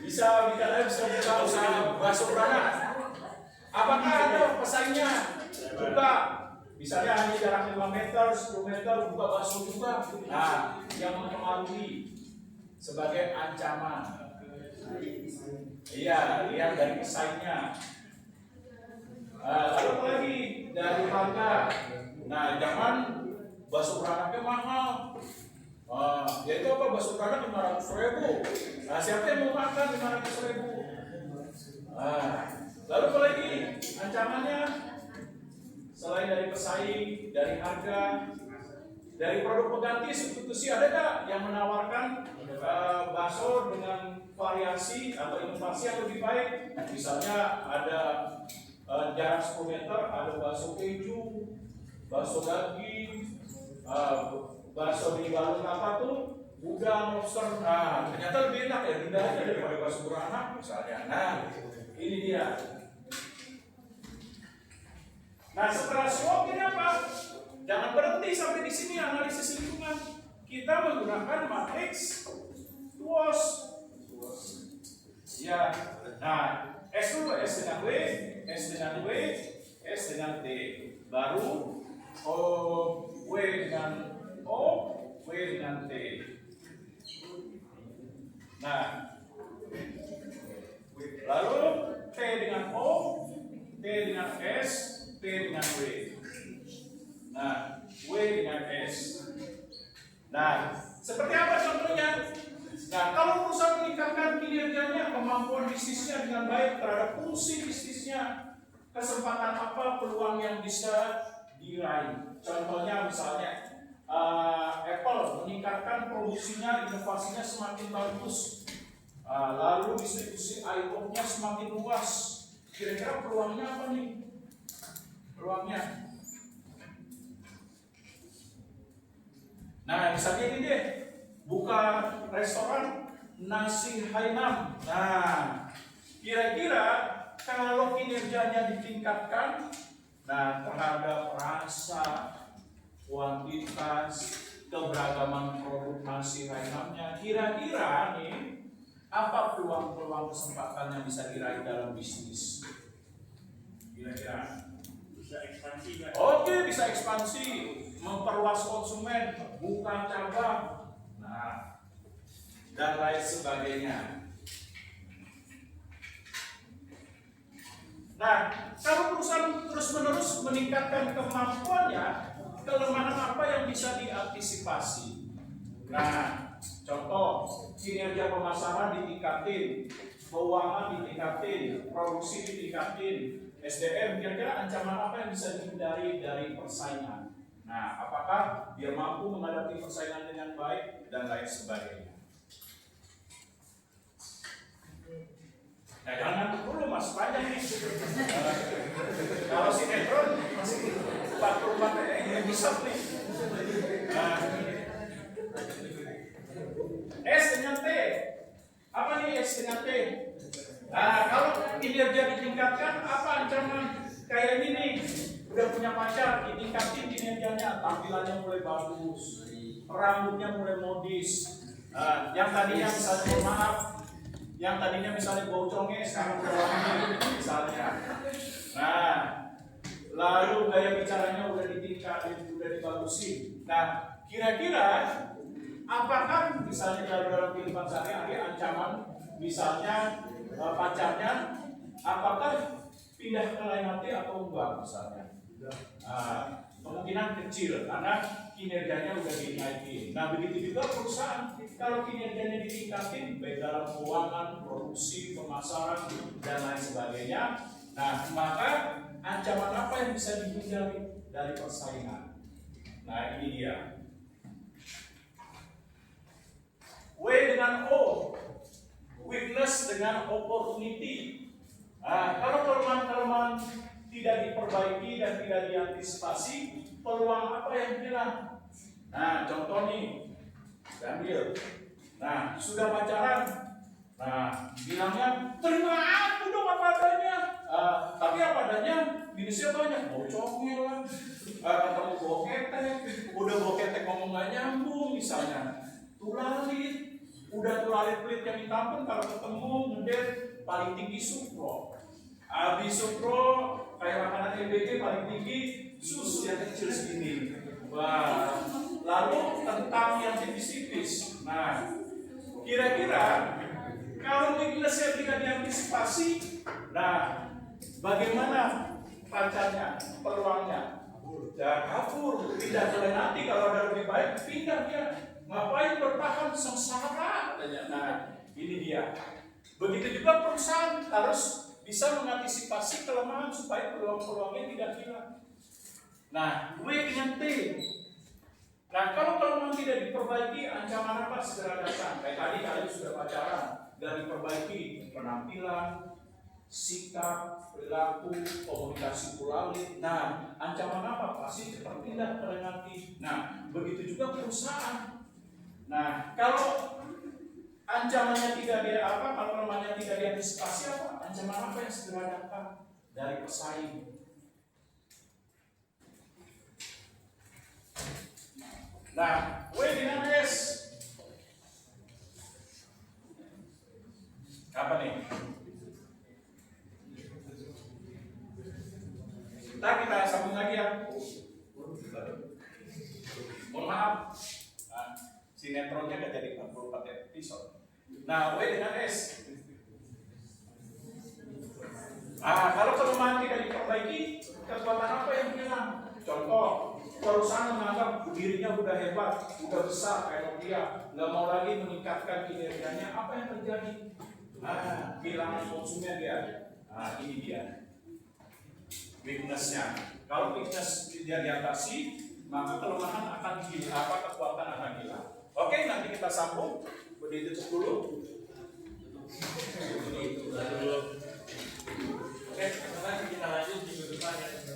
Bisa buka usaha bakso beranak. Apakah ada pesaingnya? Buka. Misalnya hanya jarak 5 meter, 10 meter, buka bakso juga. Nah, yang mempengaruhi sebagai ancaman. Iya, lihat dari pesaingnya. Lalu apa lagi dari harga? Nah, jangan bakso beranaknya mahal. Yaitu apa? Bakso beranak 500.000. Nah, siapa yang mau makan? makan 500.000. Lalu apa lagi ancamannya? Selain dari pesaing, dari harga, dari produk pengganti substitusi, ada nggak yang menawarkan bakso dengan variasi atau inovasi yang lebih baik? Misalnya ada jarak 10 meter, ada bakso keju, bakso daging, bakso dibalut apa tuh, udang, lobster. Nah, ternyata lebih enak ya, pindah aja daripada bakso beranak misalnya. Nah, ini dia. Nah, setelah swab ini apa? Jangan berhenti sampai di sini analisis lingkungan. Kita menggunakan matriks TWOS. Ya. Nah, S dulu, S dengan W, S dengan W, S dengan T. Baru W dengan O, W dengan T. Nah, lalu T dengan O, T dengan S, T dengan W. Nah, W dengan S. Nah, seperti apa contohnya? Nah, kalau perusahaan meningkatkan kinerjanya, kemampuan bisnisnya dengan baik terhadap fungsi bisnisnya, kesempatan apa, peluang yang bisa diraih. Contohnya misalnya, Apple meningkatkan produksinya, inovasinya semakin bagus. Lalu distribusi iPhone-nya semakin luas. Kira-kira peluangnya apa nih? Peluangnya. Nah, misalnya ini deh, buka restoran nasi Hainam. Nah, kira-kira kalau kinerjanya ditingkatkan, nah terhadap rasa, kuantitas, keberagaman produk nasi Hainamnya, kira-kira nih apa peluang-peluang kesempatan yang bisa diraih dalam bisnis? Kira-kira Bisa ekspansi kan? oke, bisa ekspansi, memperluas konsumen, buka cabang, nah, dan lain sebagainya. Nah, kalau perusahaan terus-menerus meningkatkan kemampuannya, kelemahan apa yang bisa diantisipasi? Nah, contoh, kinerja pemasaran ditingkatin, keuangan ditingkatin, produksi ditingkatin, SDM, kira-kira ancaman apa yang bisa dihindari dari persaingan? Nah, apakah dia mampu menghadapi persaingan dengan baik dan lain sebagainya? Nah, jangan dulu mas, panjang nih. Kalau sinetron masih 44 episode nih. Nah, S dengan T. Apa nih S dengan T? Nah, kalau kinerja ditingkatkan, apa ancaman? Kayak ini nih, udah punya pacar, ditingkatin kinerjanya, tampilannya mulai bagus, rambutnya mulai modis. Nah, yang tadinya misalnya maaf, yang tadinya misalnya bocongnya sekarang berwarna misalnya. Nah, lalu gaya bicaranya udah ditingkatin, udah dibagusin. Nah, kira-kira apakah misalnya dalam kehidupan sehari-hari ancaman misalnya pacarnya apakah pindah ke lain hati atau enggak misalnya? Kemungkinan kecil karena kinerjanya udah dinaikin. Nah, begitu juga perusahaan kalau kinerjanya ditingkatin baik dalam keuangan, produksi, pemasaran dan lain sebagainya. Nah, maka ancaman apa yang bisa dihindari dari persaingan? Nah, ini dia. W dengan O, weakness dengan opportunity. Nah, kalau kelemahan-kelemahan tidak diperbaiki dan tidak diantisipasi, peluang apa yang hilang? Nah, contoh nih, ambil. Nah, sudah pacaran. Nah, bilangnya terima aku dong apa adanya. Tapi apa adanya minusnya banyak. Bocoknya lah. Ketemu boketek, udah boketek ngomong gak nyambung misalnya. Tulalit, udah tulalit pelit yang ditampung kalau ketemu ngedet paling tinggi sukro. Habis sukro kayak makanan MBG paling tinggi susu yang kecil segini. Wah, lalu tentang yang tipis-tipis. Nah, kira-kira kalau weakness yang tidak diantisipasi, nah bagaimana pacarnya, peluangnya? Ya kabur, pindah ke lain hati. Kalau ada lebih baik, pindah dia. Ngapain bertahan sengsara? Nah, ini dia. Begitu juga perusahaan harus bisa mengantisipasi kelemahan supaya peluang-peluangnya tidak hilang. Nah, W dengan T. Nah, kalau kelemahan tidak diperbaiki, ancaman apa segera datang? Kayak tadi kalian sudah pacaran, dan diperbaiki penampilan, sikap, perilaku, komunikasi pulalit. Nah, ancaman apa? Pasti cepat pindah ke negatif. Nah, begitu juga perusahaan. Nah, kalau ancamannya tidak kalau kelemahannya tidak diantisipasi apa? Ancaman apa yang segera datang dari pesaing? Nah, W dengan S. Apa nih? Ntar kita sambung lagi ya. Mohon maaf, sinetronnya gak jadi 44 episode. Nah, W dengan S. Kalau kelemahan tidak diperbaiki, kekuatan apa yang hilang? Contoh, perusahaan menganggap dirinya udah hebat, udah besar kayak Nokia, nggak mau lagi meningkatkan kinerjanya. Apa yang terjadi? Kehilangan konsumen dia. Ini dia weakness-nya. Kalau weakness dia diatasi, maka kelemahan akan hilang, kekuatan akan hilang. Oke, nanti kita sambung. Berdiri tutup dulu. Oke, kita lanjut minggu depan ya.